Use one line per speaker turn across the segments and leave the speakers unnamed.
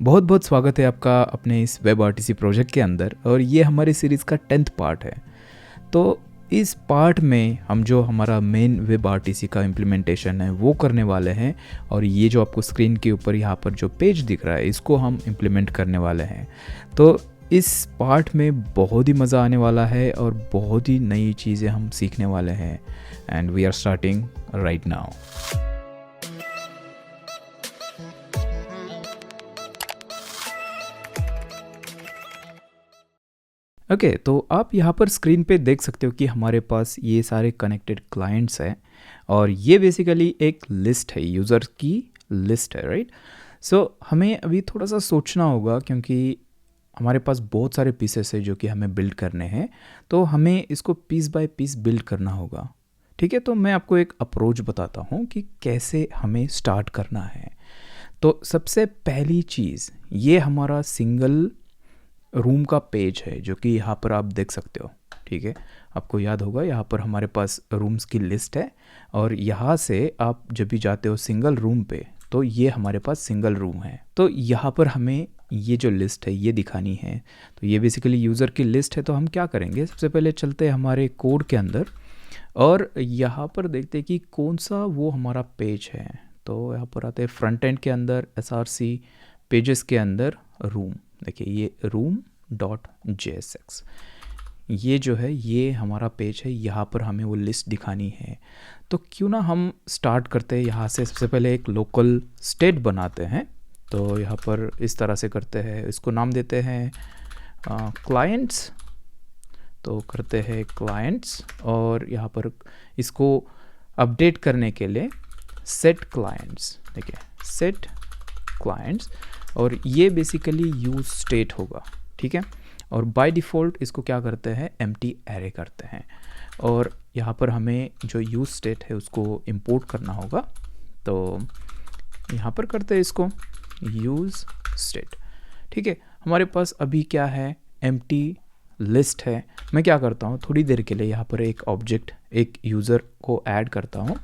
बहुत बहुत स्वागत है आपका अपने इस वेब आरटीसी प्रोजेक्ट के अंदर और ये हमारी सीरीज़ का 10th पार्ट है। तो इस पार्ट में हम जो हमारा मेन वेब आरटीसी का इम्प्लीमेंटेशन है वो करने वाले हैं और ये जो आपको स्क्रीन के ऊपर यहाँ पर जो पेज दिख रहा है इसको हम इम्प्लीमेंट करने वाले हैं। तो इस पार्ट में बहुत ही मज़ा आने वाला है और बहुत ही नई चीज़ें हम सीखने वाले हैं and we are starting right now. Okay तो आप यहाँ पर स्क्रीन पे देख सकते हो कि हमारे पास ये सारे कनेक्टेड क्लाइंट्स हैं और ये बेसिकली एक लिस्ट है, यूज़र्स की लिस्ट है, राइट। सो हमें अभी थोड़ा सा सोचना होगा क्योंकि हमारे पास बहुत सारे पीसेस है जो कि हमें बिल्ड करने हैं, तो हमें इसको पीस बाय पीस बिल्ड करना होगा। ठीक है, तो मैं आपको एक अप्रोच बताता हूँ कि कैसे हमें स्टार्ट करना है। तो सबसे पहली चीज़ ये हमारा सिंगल रूम का पेज है जो कि यहाँ पर आप देख सकते हो। ठीक है, आपको याद होगा यहाँ पर हमारे पास रूम्स की लिस्ट है और यहाँ से आप जब भी जाते हो सिंगल रूम पे तो ये हमारे पास सिंगल रूम है। तो यहाँ पर हमें ये जो लिस्ट है ये दिखानी है। तो ये बेसिकली यूज़र की लिस्ट है। तो हम क्या करेंगे, सबसे पहले चलते हैं हमारे कोड के अंदर और यहाँ पर देखते हैं कि कौन सा वो हमारा पेज है। तो यहाँ पर आते हैं फ्रंट एंड के अंदर src पेजेस के अंदर रूम। देखिए ये room.jsx ये जो है ये हमारा पेज है, यहाँ पर हमें वो लिस्ट दिखानी है। तो क्यों ना हम स्टार्ट करते हैं यहाँ से। सबसे पहले एक लोकल स्टेट बनाते हैं। तो यहाँ पर इस तरह से करते हैं, इसको नाम देते हैं क्लाइंट्स। तो करते हैं क्लाइंट्स और यहाँ पर इसको अपडेट करने के लिए सेट क्लाइंट्स। देखिए सेट क्लाइंट्स और ये बेसिकली यूज स्टेट होगा। ठीक है, और बाय डिफ़ॉल्ट इसको क्या करते हैं, एम्प्टी एरे करते हैं और यहाँ पर हमें जो यूज स्टेट है उसको इंपोर्ट करना होगा। तो यहाँ पर करते हैं इसको यूज स्टेट। ठीक है, हमारे पास अभी क्या है, एम्प्टी लिस्ट है। मैं क्या करता हूँ, थोड़ी देर के लिए यहाँ पर एक ऑब्जेक्ट एक यूज़र को ऐड करता हूँ।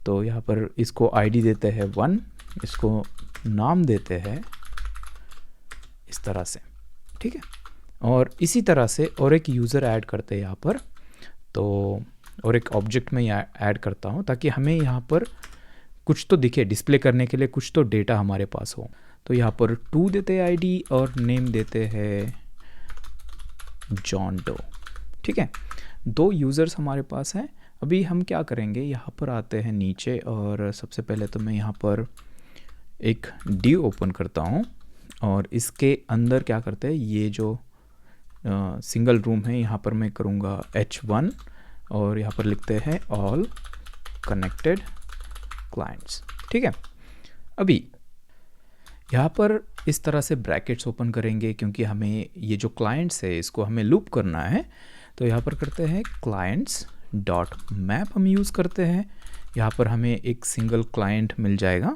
तो यहाँ पर इसको आईडी देते हैं 1, इसको नाम देते हैं इस तरह से। ठीक है, और इसी तरह से और एक यूज़र ऐड करते हैं यहाँ पर। तो और एक ऑब्जेक्ट में ऐड करता हूँ ताकि हमें यहाँ पर कुछ तो दिखे, डिस्प्ले करने के लिए कुछ तो डेटा हमारे पास हो। तो यहाँ पर 2 देते हैं आईडी और नेम देते हैं जॉन डो। ठीक है, 2 यूज़र्स हमारे पास हैं। अभी हम क्या करेंगे, यहाँ पर आते हैं नीचे और सबसे पहले तो मैं यहाँ पर एक div ओपन करता हूँ और इसके अंदर क्या करते हैं, ये जो सिंगल रूम है यहाँ पर मैं करूँगा h1 और यहाँ पर लिखते हैं ऑल कनेक्टेड क्लाइंट्स। ठीक है, अभी यहाँ पर इस तरह से ब्रैकेट्स ओपन करेंगे क्योंकि हमें ये जो क्लाइंट्स है इसको हमें लूप करना है। तो यहाँ पर करते हैं क्लाइंट्स डॉट मैप हम यूज़ करते हैं। यहाँ पर हमें एक सिंगल क्लाइंट मिल जाएगा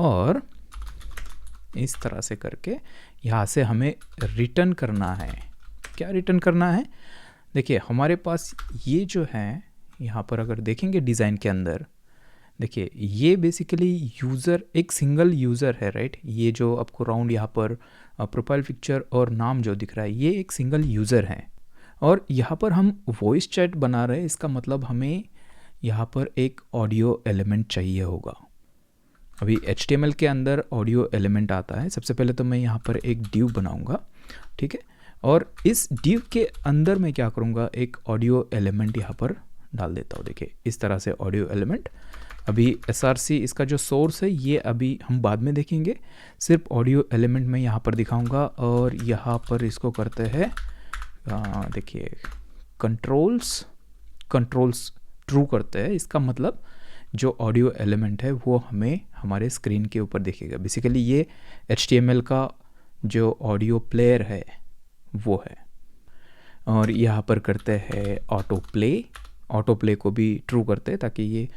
और इस तरह से करके यहाँ से हमें रिटर्न करना है। क्या रिटर्न करना है, देखिए हमारे पास ये जो है यहाँ पर अगर देखेंगे डिज़ाइन के अंदर, देखिए ये बेसिकली यूज़र एक सिंगल यूज़र है, राइट। ये जो आपको राउंड यहाँ पर प्रोफाइल पिक्चर और नाम जो दिख रहा है ये एक सिंगल यूज़र है और यहाँ पर हम वॉइस चैट बना रहे हैं। इसका मतलब हमें यहाँ पर एक ऑडियो एलिमेंट चाहिए होगा। अभी HTML के अंदर ऑडियो एलिमेंट आता है। सबसे पहले तो मैं यहाँ पर एक div बनाऊँगा। ठीक है, और इस div के अंदर मैं क्या करूँगा, एक ऑडियो एलिमेंट यहाँ पर डाल देता हूँ। देखिए इस तरह से ऑडियो एलिमेंट। अभी src इसका जो सोर्स है ये अभी हम बाद में देखेंगे, सिर्फ ऑडियो एलिमेंट मैं यहाँ पर दिखाऊँगा और यहाँ पर इसको करते हैं देखिए कंट्रोल्स ट्रू करते हैं। इसका मतलब जो ऑडियो एलिमेंट है वो हमें हमारे स्क्रीन के ऊपर दिखेगा। बेसिकली ये HTML का जो ऑडियो प्लेयर है वो है। और यहाँ पर करते हैं ऑटो प्ले को भी ट्रू करते हैं ताकि ये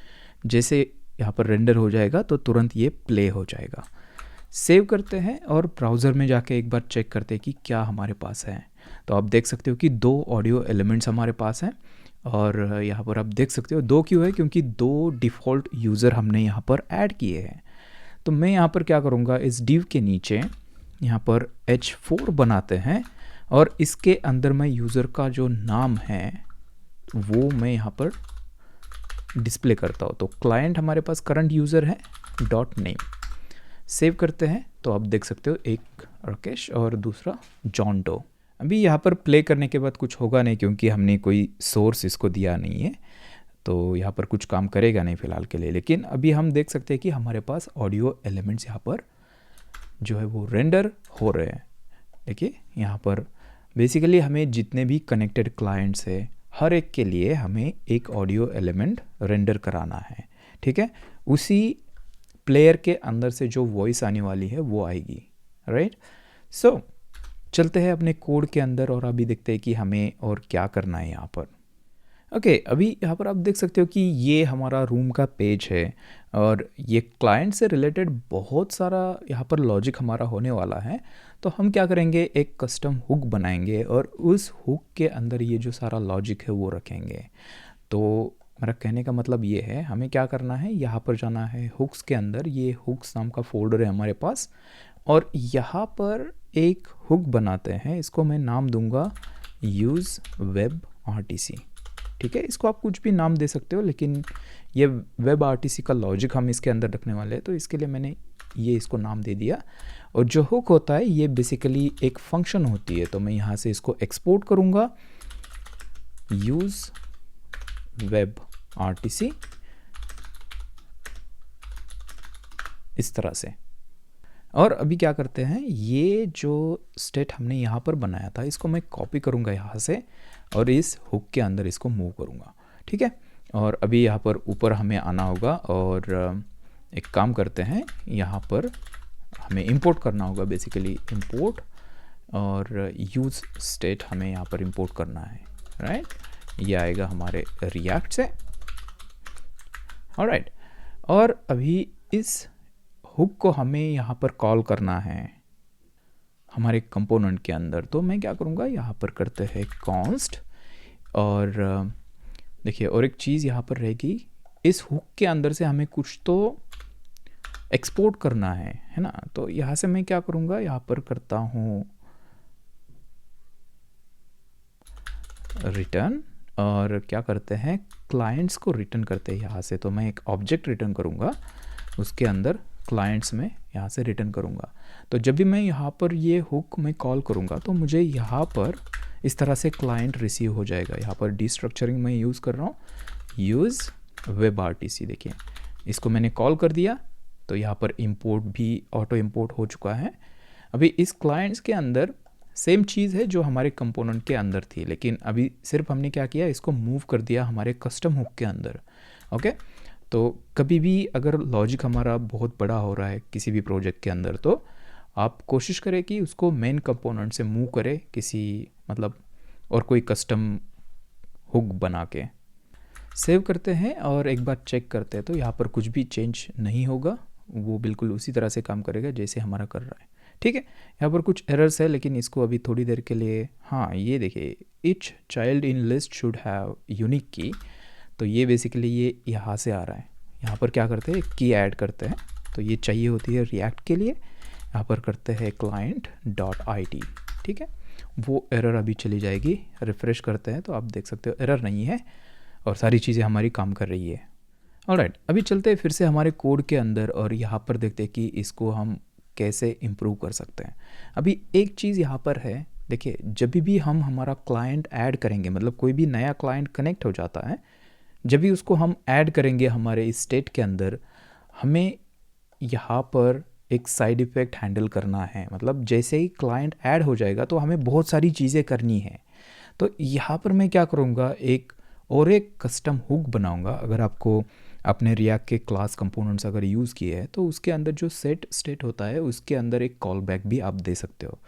जैसे यहाँ पर रेंडर हो जाएगा तो तुरंत ये प्ले हो जाएगा। सेव करते हैं और ब्राउज़र में जाके एक बार चेक करते हैं कि क्या हमारे पास है। तो आप देख सकते हो कि 2 ऑडियो एलिमेंट्स हमारे पास हैं और यहाँ पर आप देख सकते हो 2 क्यों है, क्योंकि 2 डिफ़ॉल्ट यूज़र हमने यहाँ पर ऐड किए हैं। तो मैं यहाँ पर क्या करूँगा, इस div के नीचे यहाँ पर h4 बनाते हैं और इसके अंदर मैं यूज़र का जो नाम है वो मैं यहाँ पर डिस्प्ले करता हूँ। तो क्लाइंट हमारे पास करंट यूज़र है डॉट नेम। सेव करते हैं तो आप देख सकते हो एक राकेश और दूसरा जॉन डो। अभी यहाँ पर प्ले करने के बाद कुछ होगा नहीं क्योंकि हमने कोई सोर्स इसको दिया नहीं है, तो यहाँ पर कुछ काम करेगा नहीं फ़िलहाल के लिए। लेकिन अभी हम देख सकते हैं कि हमारे पास ऑडियो एलिमेंट्स यहाँ पर जो है वो रेंडर हो रहे हैं। देखिए यहाँ पर बेसिकली हमें जितने भी कनेक्टेड क्लाइंट्स है हर एक के लिए हमें एक ऑडियो एलिमेंट रेंडर कराना है, ठीक है। उसी प्लेयर के अंदर से जो वॉइस आने वाली है वो आएगी, राइट। सो चलते हैं अपने कोड के अंदर और अभी देखते हैं कि हमें और क्या करना है यहाँ पर। ओके, अभी यहाँ पर आप देख सकते हो कि ये हमारा रूम का पेज है और ये क्लाइंट से रिलेटेड बहुत सारा यहाँ पर लॉजिक हमारा होने वाला है। तो हम क्या करेंगे, एक कस्टम हुक बनाएंगे और उस हुक के अंदर ये जो सारा लॉजिक है वो रखेंगे। तो मेरा कहने का मतलब ये है, हमें क्या करना है, यहाँ पर जाना है हुक्स के अंदर। ये हुक्स नाम का फोल्डर है हमारे पास और यहाँ पर एक हुक बनाते हैं। इसको मैं नाम दूंगा यूज़ वेब RTC, ठीक है। इसको आप कुछ भी नाम दे सकते हो, लेकिन ये वेब RTC का लॉजिक हम इसके अंदर रखने वाले हैं, तो इसके लिए मैंने ये इसको नाम दे दिया। और जो हुक होता है ये बेसिकली एक फंक्शन होती है, तो मैं यहाँ से इसको एक्सपोर्ट करूँगा यूज़ वेब RTC इस तरह से। और अभी क्या करते हैं, ये जो स्टेट हमने यहाँ पर बनाया था इसको मैं कॉपी करूँगा यहाँ से और इस हुक के अंदर इसको मूव करूँगा, ठीक है। और अभी यहाँ पर ऊपर हमें आना होगा और एक काम करते हैं, यहाँ पर हमें इंपोर्ट करना होगा, बेसिकली इंपोर्ट और यूज़ स्टेट हमें यहाँ पर इंपोर्ट करना है, राइट। ये आएगा हमारे रिएक्ट से, ऑलराइट। और अभी इस हुक को हमें यहाँ पर कॉल करना है हमारे कंपोनेंट के अंदर। तो मैं क्या करूँगा, यहाँ पर करते हैं कॉन्स्ट और देखिए और एक चीज़ यहाँ पर रहेगी, इस हुक के अंदर से हमें कुछ तो एक्सपोर्ट करना है ना। तो यहाँ से मैं क्या करूँगा, यहाँ पर करता हूँ रिटर्न और क्या करते हैं, क्लाइंट्स को रिटर्न करते हैं यहाँ से। तो मैं एक ऑब्जेक्ट रिटर्न करूँगा, उसके अंदर क्लाइंट्स में यहाँ से रिटर्न करूँगा। तो जब भी मैं यहाँ पर ये हुक में कॉल करूँगा तो मुझे यहाँ पर इस तरह से क्लाइंट रिसीव हो जाएगा। यहाँ पर डिस्ट्रक्चरिंग मैं यूज़ कर रहा हूँ, यूज़ वेब RTC। देखिए इसको मैंने कॉल कर दिया तो यहाँ पर इंपोर्ट भी ऑटो इंपोर्ट हो चुका है। अभी इस क्लाइंट्स के अंदर सेम चीज़ है जो हमारे कंपोनेंट के अंदर थी, लेकिन अभी सिर्फ हमने क्या किया, इसको मूव कर दिया हमारे कस्टम हुक के अंदर, ओके। तो कभी भी अगर लॉजिक हमारा बहुत बड़ा हो रहा है किसी भी प्रोजेक्ट के अंदर, तो आप कोशिश करें कि उसको मेन कंपोनेंट से मूव करें किसी मतलब और कोई कस्टम हुक बना के। सेव करते हैं और एक बार चेक करते हैं तो यहाँ पर कुछ भी चेंज नहीं होगा, वो बिल्कुल उसी तरह से काम करेगा जैसे हमारा कर रहा है, ठीक है। यहाँ पर कुछ एरर्स है लेकिन इसको अभी थोड़ी देर के लिए, हाँ ये देखिए each child in list should have unique की। तो ये बेसिकली ये यहाँ से आ रहा है। यहाँ पर क्या करते हैं, की ऐड करते हैं, तो ये चाहिए होती है रिएक्ट के लिए। यहाँ पर करते हैं client.id, ठीक है। वो एरर अभी चली जाएगी, रिफ़्रेश करते हैं तो आप देख सकते हो एरर नहीं है और सारी चीज़ें हमारी काम कर रही है, ऑलराइट। अभी चलते हैं फिर से हमारे कोड के अंदर और यहाँ पर देखते हैं कि इसको हम कैसे इम्प्रूव कर सकते हैं। अभी एक चीज़ यहाँ पर है, देखिए जब भी हम हमारा क्लाइंट ऐड करेंगे, मतलब कोई भी नया क्लाइंट कनेक्ट हो जाता है, जब भी उसको हम ऐड करेंगे हमारे इस स्टेट के अंदर, हमें यहाँ पर एक साइड इफ़ेक्ट हैंडल करना है। मतलब जैसे ही क्लाइंट ऐड हो जाएगा तो हमें बहुत सारी चीज़ें करनी है। तो यहाँ पर मैं क्या करूँगा, एक कस्टम हुक बनाऊँगा। अगर आपको अपने रिएक्ट के क्लास कंपोनेंट्स अगर यूज़ किए हैं तो उसके अंदर जो सेट स्टेट होता है उसके अंदर एक कॉल बैक भी आप दे सकते हो।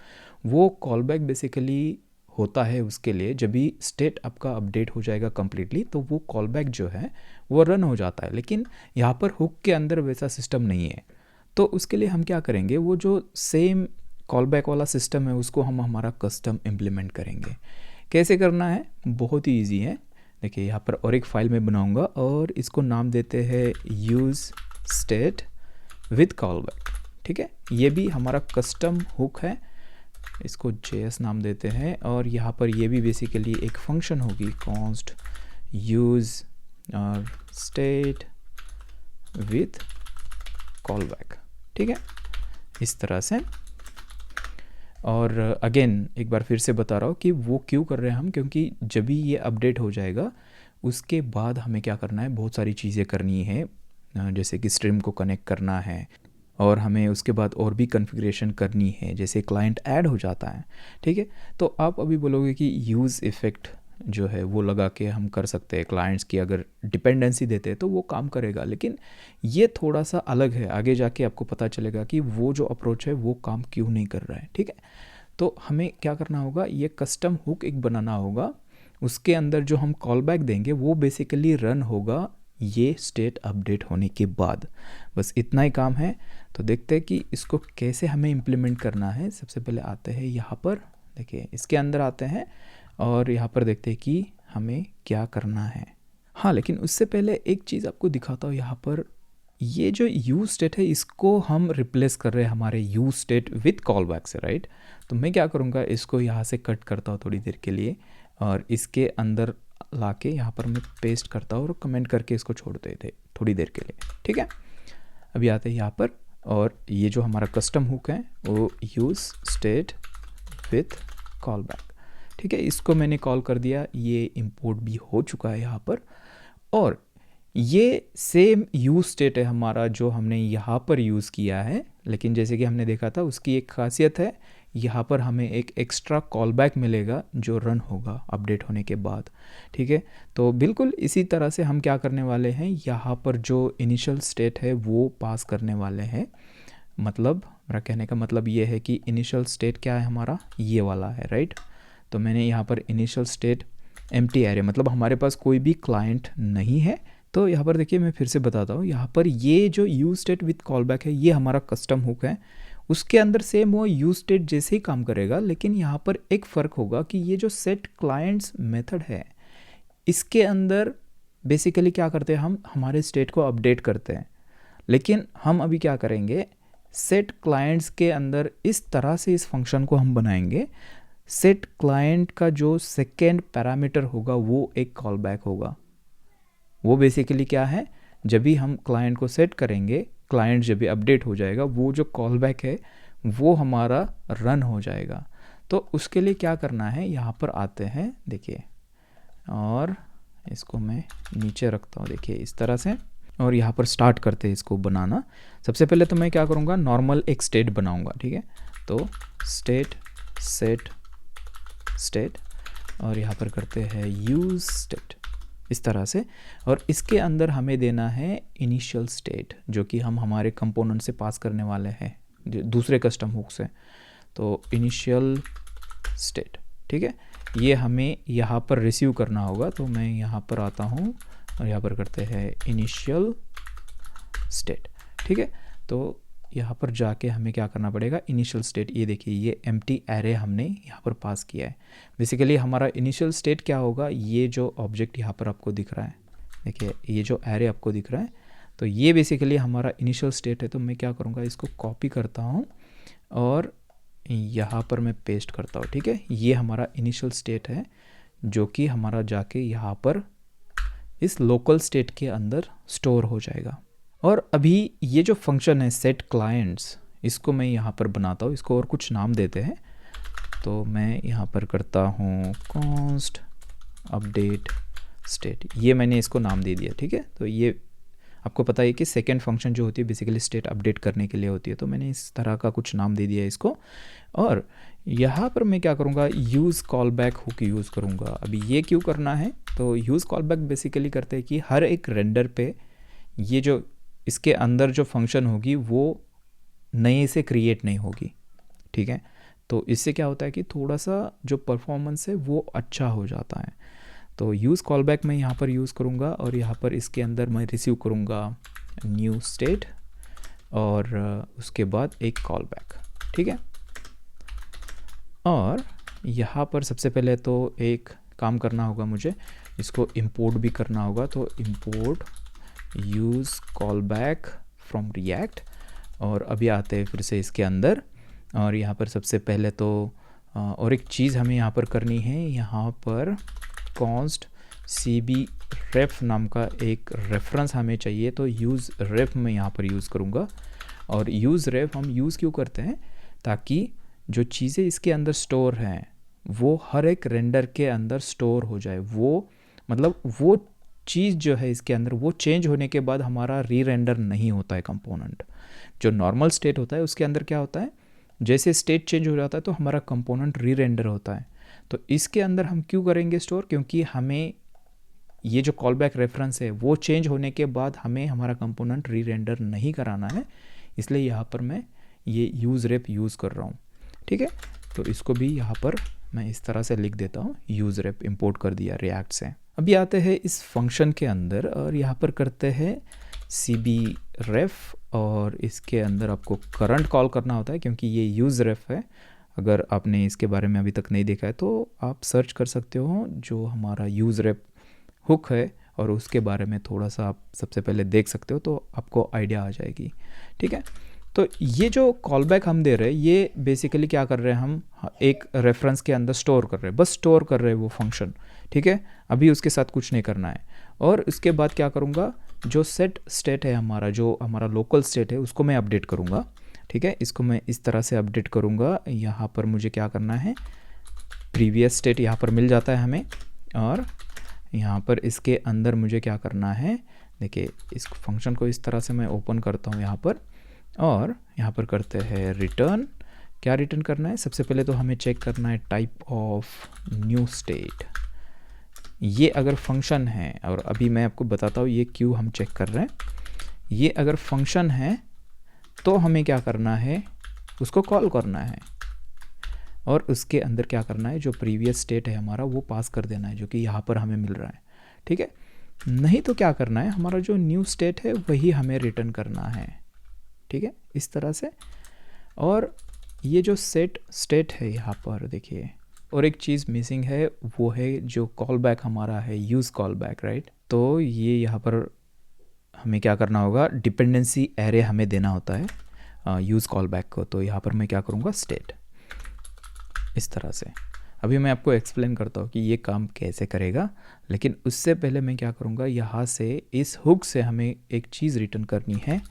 वो कॉल बैक बेसिकली होता है उसके लिए जब भी स्टेट आपका अपडेट हो जाएगा कम्प्लीटली, तो वो कॉल बैक जो है वो रन हो जाता है। लेकिन यहाँ पर हुक के अंदर वैसा सिस्टम नहीं है, तो उसके लिए हम क्या करेंगे, वो जो सेम कॉल बैक वाला सिस्टम है उसको हम हमारा कस्टम इम्प्लीमेंट करेंगे। कैसे करना है, बहुत ही ईजी है। देखिए यहाँ पर और एक फाइल में बनाऊंगा और इसको नाम देते हैं use state with call back, ठीक है, ये भी हमारा कस्टम हुक है, इसको JS नाम देते हैं। और यहाँ पर ये भी बेसिकली एक फंक्शन होगी, कॉन्स्ट यूज़ और स्टेट विथ कॉल बैक, ठीक है, इस तरह से। और अगेन एक बार फिर से बता रहा हूँ कि वो क्यों कर रहे हैं हम, क्योंकि जब भी ये अपडेट हो जाएगा उसके बाद हमें क्या करना है, बहुत सारी चीज़ें करनी है, जैसे कि स्ट्रीम को कनेक्ट करना है और हमें उसके बाद और भी कॉन्फ़िगरेशन करनी है, जैसे क्लाइंट ऐड हो जाता है, ठीक है। तो आप अभी बोलोगे कि यूज़ इफ़ेक्ट जो है वो लगा के हम कर सकते हैं, क्लाइंट्स की अगर डिपेंडेंसी देते हैं तो वो काम करेगा, लेकिन ये थोड़ा सा अलग है। आगे जाके आपको पता चलेगा कि वो जो अप्रोच है वो काम क्यों नहीं कर रहा है, ठीक है। तो हमें क्या करना होगा, ये कस्टम हुक एक बनाना होगा, उसके अंदर जो हम कॉल बैक देंगे वो बेसिकली रन होगा ये स्टेट अपडेट होने के बाद। बस इतना ही काम है। तो देखते हैं कि इसको कैसे हमें इम्प्लीमेंट करना है। सबसे पहले आते हैं यहाँ पर, देखिए इसके अंदर आते हैं और यहाँ पर देखते हैं कि हमें क्या करना है। हाँ, लेकिन उससे पहले एक चीज़ आपको दिखाता हूँ। यहाँ पर ये जो यूज़ स्टेट है इसको हम रिप्लेस कर रहे हैं हमारे use state with call back से, राइट। तो मैं क्या करूँगा, इसको यहाँ से कट करता हूँ थोड़ी देर के लिए और इसके अंदर लाके यहाँ पर मैं पेस्ट करता हूँ और कमेंट करके इसको छोड़ देते थोड़ी देर के लिए, ठीक है। अभी आते हैं यहाँ पर और ये जो हमारा कस्टम हुक है वो use state with call back, ठीक है, इसको मैंने कॉल कर दिया, ये इंपोर्ट भी हो चुका है यहाँ पर। और ये सेम यूज़ स्टेट है हमारा जो हमने यहाँ पर यूज़ किया है, लेकिन जैसे कि हमने देखा था उसकी एक खासियत है, यहाँ पर हमें एक एक्स्ट्रा कॉल बैक मिलेगा जो रन होगा अपडेट होने के बाद, ठीक है। तो बिल्कुल इसी तरह से हम क्या करने वाले हैं, यहाँ पर जो इनिशियल स्टेट है वो पास करने वाले हैं। मतलब मेरा कहने का मतलब ये है कि इनिशियल स्टेट क्या है हमारा, ये वाला है, राइट। तो मैंने यहाँ पर इनिशियल स्टेट एम्प्टी एरे, मतलब हमारे पास कोई भी क्लाइंट नहीं है। तो यहाँ पर देखिए मैं फिर से बताता हूँ, यहाँ पर ये जो use state with call back है ये हमारा कस्टम हुक है, उसके अंदर सेम वो यूज़ स्टेट जैसे ही काम करेगा, लेकिन यहाँ पर एक फ़र्क होगा कि ये जो सेट क्लाइंट्स मेथड है इसके अंदर बेसिकली क्या करते हैं, हम हमारे स्टेट को अपडेट करते हैं। लेकिन हम अभी क्या करेंगे, सेट क्लाइंट्स के अंदर इस तरह से इस फंक्शन को हम बनाएंगे, सेट क्लाइंट का जो सेकेंड पैरामीटर होगा वो एक कॉल बैक होगा। वो बेसिकली क्या है, जब भी हम क्लाइंट को सेट करेंगे, क्लाइंट जब भी अपडेट हो जाएगा, वो जो कॉल बैक है वो हमारा रन हो जाएगा। तो उसके लिए क्या करना है, यहाँ पर आते हैं, देखिए, और इसको मैं नीचे रखता हूँ, देखिए इस तरह से, और यहाँ पर स्टार्ट करते हैं इसको बनाना। सबसे पहले तो मैं क्या करूँगा, नॉर्मल एक स्टेट बनाऊँगा, ठीक है। तो स्टेट सेट स्टेट और यहाँ पर करते हैं यूज़ स्टेट, इस तरह से। और इसके अंदर हमें देना है इनिशियल स्टेट, जो कि हम हमारे कंपोनेंट से पास करने वाले हैं दूसरे कस्टम हुक से। तो इनिशियल स्टेट, ठीक है, ये हमें यहाँ पर रिसीव करना होगा। तो मैं यहाँ पर आता हूँ और यहाँ पर करते हैं इनिशियल स्टेट, ठीक है। तो यहाँ पर जाके हमें क्या करना पड़ेगा, इनिशियल स्टेट, ये देखिए ये एम्प्टी एरे हमने यहाँ पर पास किया है। बेसिकली हमारा इनिशियल स्टेट क्या होगा, ये जो ऑब्जेक्ट यहाँ पर आपको दिख रहा है, देखिए ये जो एरे आपको दिख रहा है, तो ये बेसिकली हमारा इनिशियल स्टेट है। तो मैं क्या करूँगा, इसको कॉपी करता हूँ और यहाँ पर मैं पेस्ट करता हूँ, ठीक है। ये हमारा इनिशियल स्टेट है जो कि हमारा जाके यहाँ पर इस लोकल स्टेट के अंदर स्टोर हो जाएगा। और अभी ये जो फंक्शन है सेट क्लाइंट्स, इसको मैं यहाँ पर बनाता हूँ, इसको और कुछ नाम देते हैं। तो मैं यहाँ पर करता हूँ कॉन्स्ट अपडेट स्टेट, ये मैंने इसको नाम दे दिया, ठीक है। तो ये आपको पता है कि सेकेंड फंक्शन जो होती है बेसिकली स्टेट अपडेट करने के लिए होती है, तो मैंने इस तरह का कुछ नाम दे दिया इसको। और यहाँ पर मैं क्या करूँगा, use call back hook use करूँगा। अभी ये क्यों करना है, तो यूज़ कॉल बैक बेसिकली करते हैं कि हर एक रेंडर पे ये जो इसके अंदर जो फंक्शन होगी वो नए से क्रिएट नहीं होगी, ठीक है। तो इससे क्या होता है कि थोड़ा सा जो परफॉर्मेंस है वो अच्छा हो जाता है। तो यूज़ कॉल बैक मैं यहाँ पर यूज़ करूँगा और यहाँ पर इसके अंदर मैं रिसीव करूँगा न्यू स्टेट और उसके बाद एक कॉल बैक, ठीक है। और यहाँ पर सबसे पहले तो एक काम करना होगा मुझे, इसको इंपोर्ट भी करना होगा। तो import use call back from react और अभी आते हैं फिर से इसके अंदर, और यहाँ पर सबसे पहले तो और एक चीज़ हमें यहाँ पर करनी है, यहाँ पर कॉन्स्ट cb ref नाम का एक रेफरेंस हमें चाहिए, तो यूज़ रेफ मैं यहाँ पर यूज़ करूँगा। और यूज़ रेफ हम यूज़ क्यों करते हैं, ताकि जो चीज़ें इसके अंदर स्टोर हैं वो हर एक रेंडर के अंदर स्टोर हो जाए। वो मतलब वो चीज़ जो है इसके अंदर वो चेंज होने के बाद हमारा री रेंडर नहीं होता है कंपोनेंट। जो नॉर्मल स्टेट होता है उसके अंदर क्या होता है, जैसे स्टेट चेंज हो जाता है तो हमारा कंपोनेंट री रेंडर होता है। तो इसके अंदर हम क्यों करेंगे स्टोर, क्योंकि हमें ये जो कॉल बैक रेफरेंस है वो चेंज होने के बाद हमें हमारा कंपोनेंट री रेंडर नहीं कराना है, इसलिए यहाँ पर मैं ये यूज़ रेप यूज़ कर रहा हूँ। ठीक है, तो इसको भी यहाँ पर मैं इस तरह से लिख देता हूँ, यूज़ रेप इंपोर्ट कर दिया रिएक्ट से। अभी आते हैं इस फंक्शन के अंदर और यहाँ पर करते हैं cb ref, और इसके अंदर आपको करंट कॉल करना होता है क्योंकि ये यूज़ रेफ है। अगर आपने इसके बारे में अभी तक नहीं देखा है तो आप सर्च कर सकते हो, जो हमारा यूज़ रेप हुक है और उसके बारे में थोड़ा सा आप सबसे पहले देख सकते हो, तो आपको आइडिया आ जाएगी। ठीक है, तो ये जो कॉल बैक हम दे रहे हैं ये बेसिकली क्या कर रहे हैं, हम एक रेफरेंस के अंदर स्टोर कर रहे हैं, बस स्टोर कर रहे हैं वो फंक्शन। ठीक है, अभी उसके साथ कुछ नहीं करना है। और उसके बाद क्या करूँगा, जो सेट स्टेट है हमारा, जो हमारा लोकल स्टेट है उसको मैं अपडेट करूँगा। ठीक है, इसको मैं इस तरह से अपडेट करूँगा। यहाँ पर मुझे क्या करना है, प्रीवियस स्टेट यहाँ पर मिल जाता है हमें, और यहाँ पर इसके अंदर मुझे क्या करना है, देखिए इस फंक्शन को इस तरह से मैं ओपन करता हूँ यहाँ पर, और यहाँ पर करते हैं रिटर्न। क्या रिटर्न करना है, सबसे पहले तो हमें चेक करना है टाइप ऑफ न्यू स्टेट। ये अगर फंक्शन है, और अभी मैं आपको बताता हूँ ये क्यों हम चेक कर रहे हैं, ये अगर फंक्शन है तो हमें क्या करना है, उसको कॉल करना है और उसके अंदर क्या करना है, जो प्रीवियस स्टेट है हमारा वो पास कर देना है, जो कि यहाँ पर हमें मिल रहा है। ठीक है, नहीं तो क्या करना है, हमारा जो न्यू स्टेट है वही हमें रिटर्न करना है। ठीक है, इस तरह से। और ये जो सेट स्टेट है यहाँ पर देखिए, और एक चीज़ मिसिंग है, वो है जो कॉल बैक हमारा है, यूज़ कॉल बैक, राइट। तो ये यहाँ पर हमें क्या करना होगा, डिपेंडेंसी एरे हमें देना होता है यूज़ कॉल बैक को। तो यहाँ पर मैं क्या करूँगा, स्टेट, इस तरह से। अभी मैं आपको एक्सप्लेन करता हूँ कि ये काम कैसे करेगा, लेकिन उससे पहले मैं क्या करूँगा, यहाँ से इस हुक से हमें एक चीज़ रिटर्न करनी है,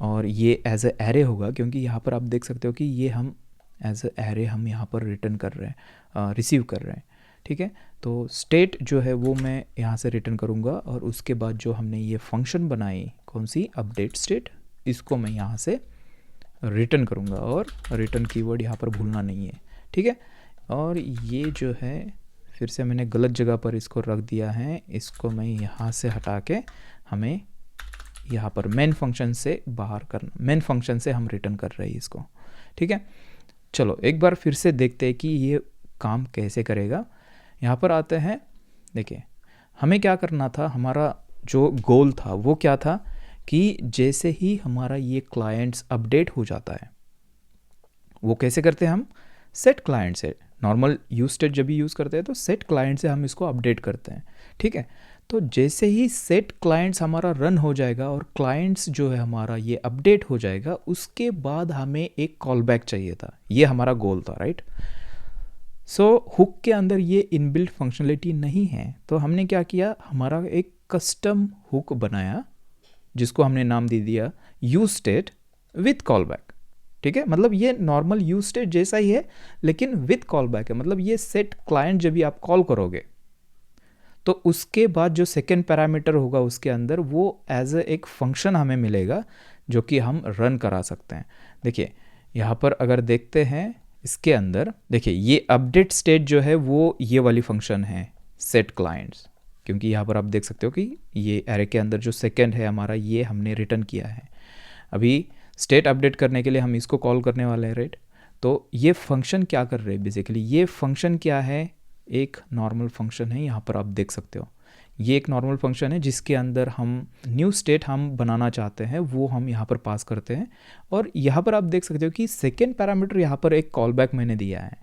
और ये एज ए एरे होगा, क्योंकि यहाँ पर आप देख सकते हो कि ये हम एज ए एरे हम यहाँ पर रिटर्न कर रहे हैं, रिसीव कर रहे हैं। ठीक है, तो स्टेट जो है वो मैं यहाँ से रिटर्न करूँगा, और उसके बाद जो हमने ये फंक्शन बनाई, कौन सी, अपडेट स्टेट, इसको मैं यहाँ से रिटर्न करूँगा, और रिटर्न कीवर्ड यहाँ पर भूलना नहीं है। ठीक है, और ये जो है फिर से मैंने गलत जगह पर इसको रख दिया है, इसको मैं यहाँ से हटा के हमें यहाँ पर मेन फंक्शन से बाहर करना, मेन फंक्शन से हम रिटर्न कर रहे हैं इसको। ठीक है, चलो एक बार फिर से देखते हैं कि ये काम कैसे करेगा। यहाँ पर आते हैं, देखिए हमें क्या करना था, हमारा जो गोल था वो क्या था कि जैसे ही हमारा ये क्लाइंट्स अपडेट हो जाता है, वो कैसे करते हैं हम, सेट क्लाइंट से, नॉर्मल यूज स्टेट जब भी यूज़ करते हैं तो सेट क्लाइंट से हम इसको अपडेट करते हैं। ठीक है, तो जैसे ही सेट क्लाइंट्स हमारा रन हो जाएगा और क्लाइंट्स जो है हमारा ये अपडेट हो जाएगा, उसके बाद हमें एक कॉल बैक चाहिए था, ये हमारा गोल था, राइट। सो हुक के अंदर ये इनबिल्ट फंक्शनलिटी नहीं है, तो हमने क्या किया, हमारा एक कस्टम हुक बनाया जिसको हमने नाम दे दिया use state with call back. ठीक है, मतलब ये नॉर्मल यूज स्टेट जैसा ही है लेकिन विथ कॉल बैक है, मतलब ये सेट क्लाइंट जब भी आप कॉल करोगे तो उसके बाद जो सेकेंड पैरामीटर होगा उसके अंदर वो एज एक फंक्शन हमें मिलेगा जो कि हम रन करा सकते हैं। देखिए यहाँ पर अगर देखते हैं इसके अंदर, देखिए ये अपडेट स्टेट जो है वो ये वाली फंक्शन है सेट क्लाइंट्स, क्योंकि यहाँ पर आप देख सकते हो कि ये एरे के अंदर जो सेकेंड है हमारा ये हमने रिटर्न किया है। अभी स्टेट अपडेट करने के लिए हम इसको कॉल करने वाले हैं, राइट। तो ये फंक्शन क्या कर रहे हैं, बेसिकली ये फंक्शन क्या है, एक नॉर्मल फंक्शन है, यहाँ पर आप देख सकते हो ये एक नॉर्मल फंक्शन है जिसके अंदर हम न्यू स्टेट हम बनाना चाहते हैं वो हम यहाँ पर पास करते हैं। और यहाँ पर आप देख सकते हो कि सेकेंड पैरामीटर यहाँ पर एक कॉल बैक मैंने दिया है।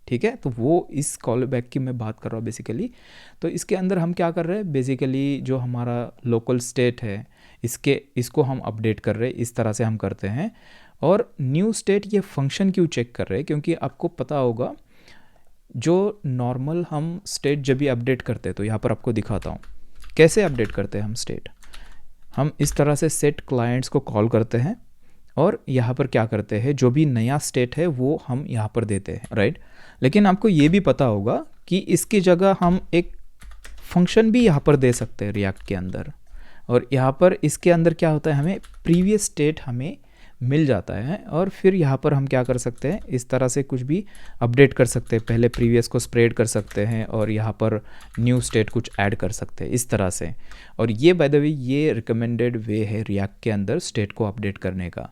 ठीक है, तो वो इस कॉल बैक की मैं बात कर रहा हूँ बेसिकली। तो इसके अंदर हम क्या कर रहे हैं, बेसिकली जो हमारा लोकल स्टेट है इसको हम अपडेट कर रहे हैं, इस तरह से हम करते हैं। और न्यू स्टेट ये फंक्शन क्यों चेक कर रहे हैं, क्योंकि आपको पता होगा जो नॉर्मल हम स्टेट जब भी अपडेट करते हैं, तो यहाँ पर आपको दिखाता हूँ कैसे अपडेट करते हैं हम स्टेट। हम इस तरह से सेट क्लाइंट्स को कॉल करते हैं और यहाँ पर क्या करते हैं, जो भी नया स्टेट है वो हम यहाँ पर देते हैं, राइट। लेकिन आपको ये भी पता होगा कि इसकी जगह हम एक फंक्शन भी यहाँ पर दे सकते हैं रिएक्ट के अंदर। और यहाँ पर इसके अंदर क्या होता है, हमें प्रीवियस स्टेट हमें मिल जाता है और फिर यहाँ पर हम क्या कर सकते हैं, इस तरह से कुछ भी अपडेट कर सकते हैं। पहले प्रीवियस को स्प्रेड कर सकते हैं और यहाँ पर न्यू स्टेट कुछ ऐड कर सकते हैं इस तरह से। और ये बाय द वे ये रिकमेंडेड वे है रिएक्ट के अंदर स्टेट को अपडेट करने का।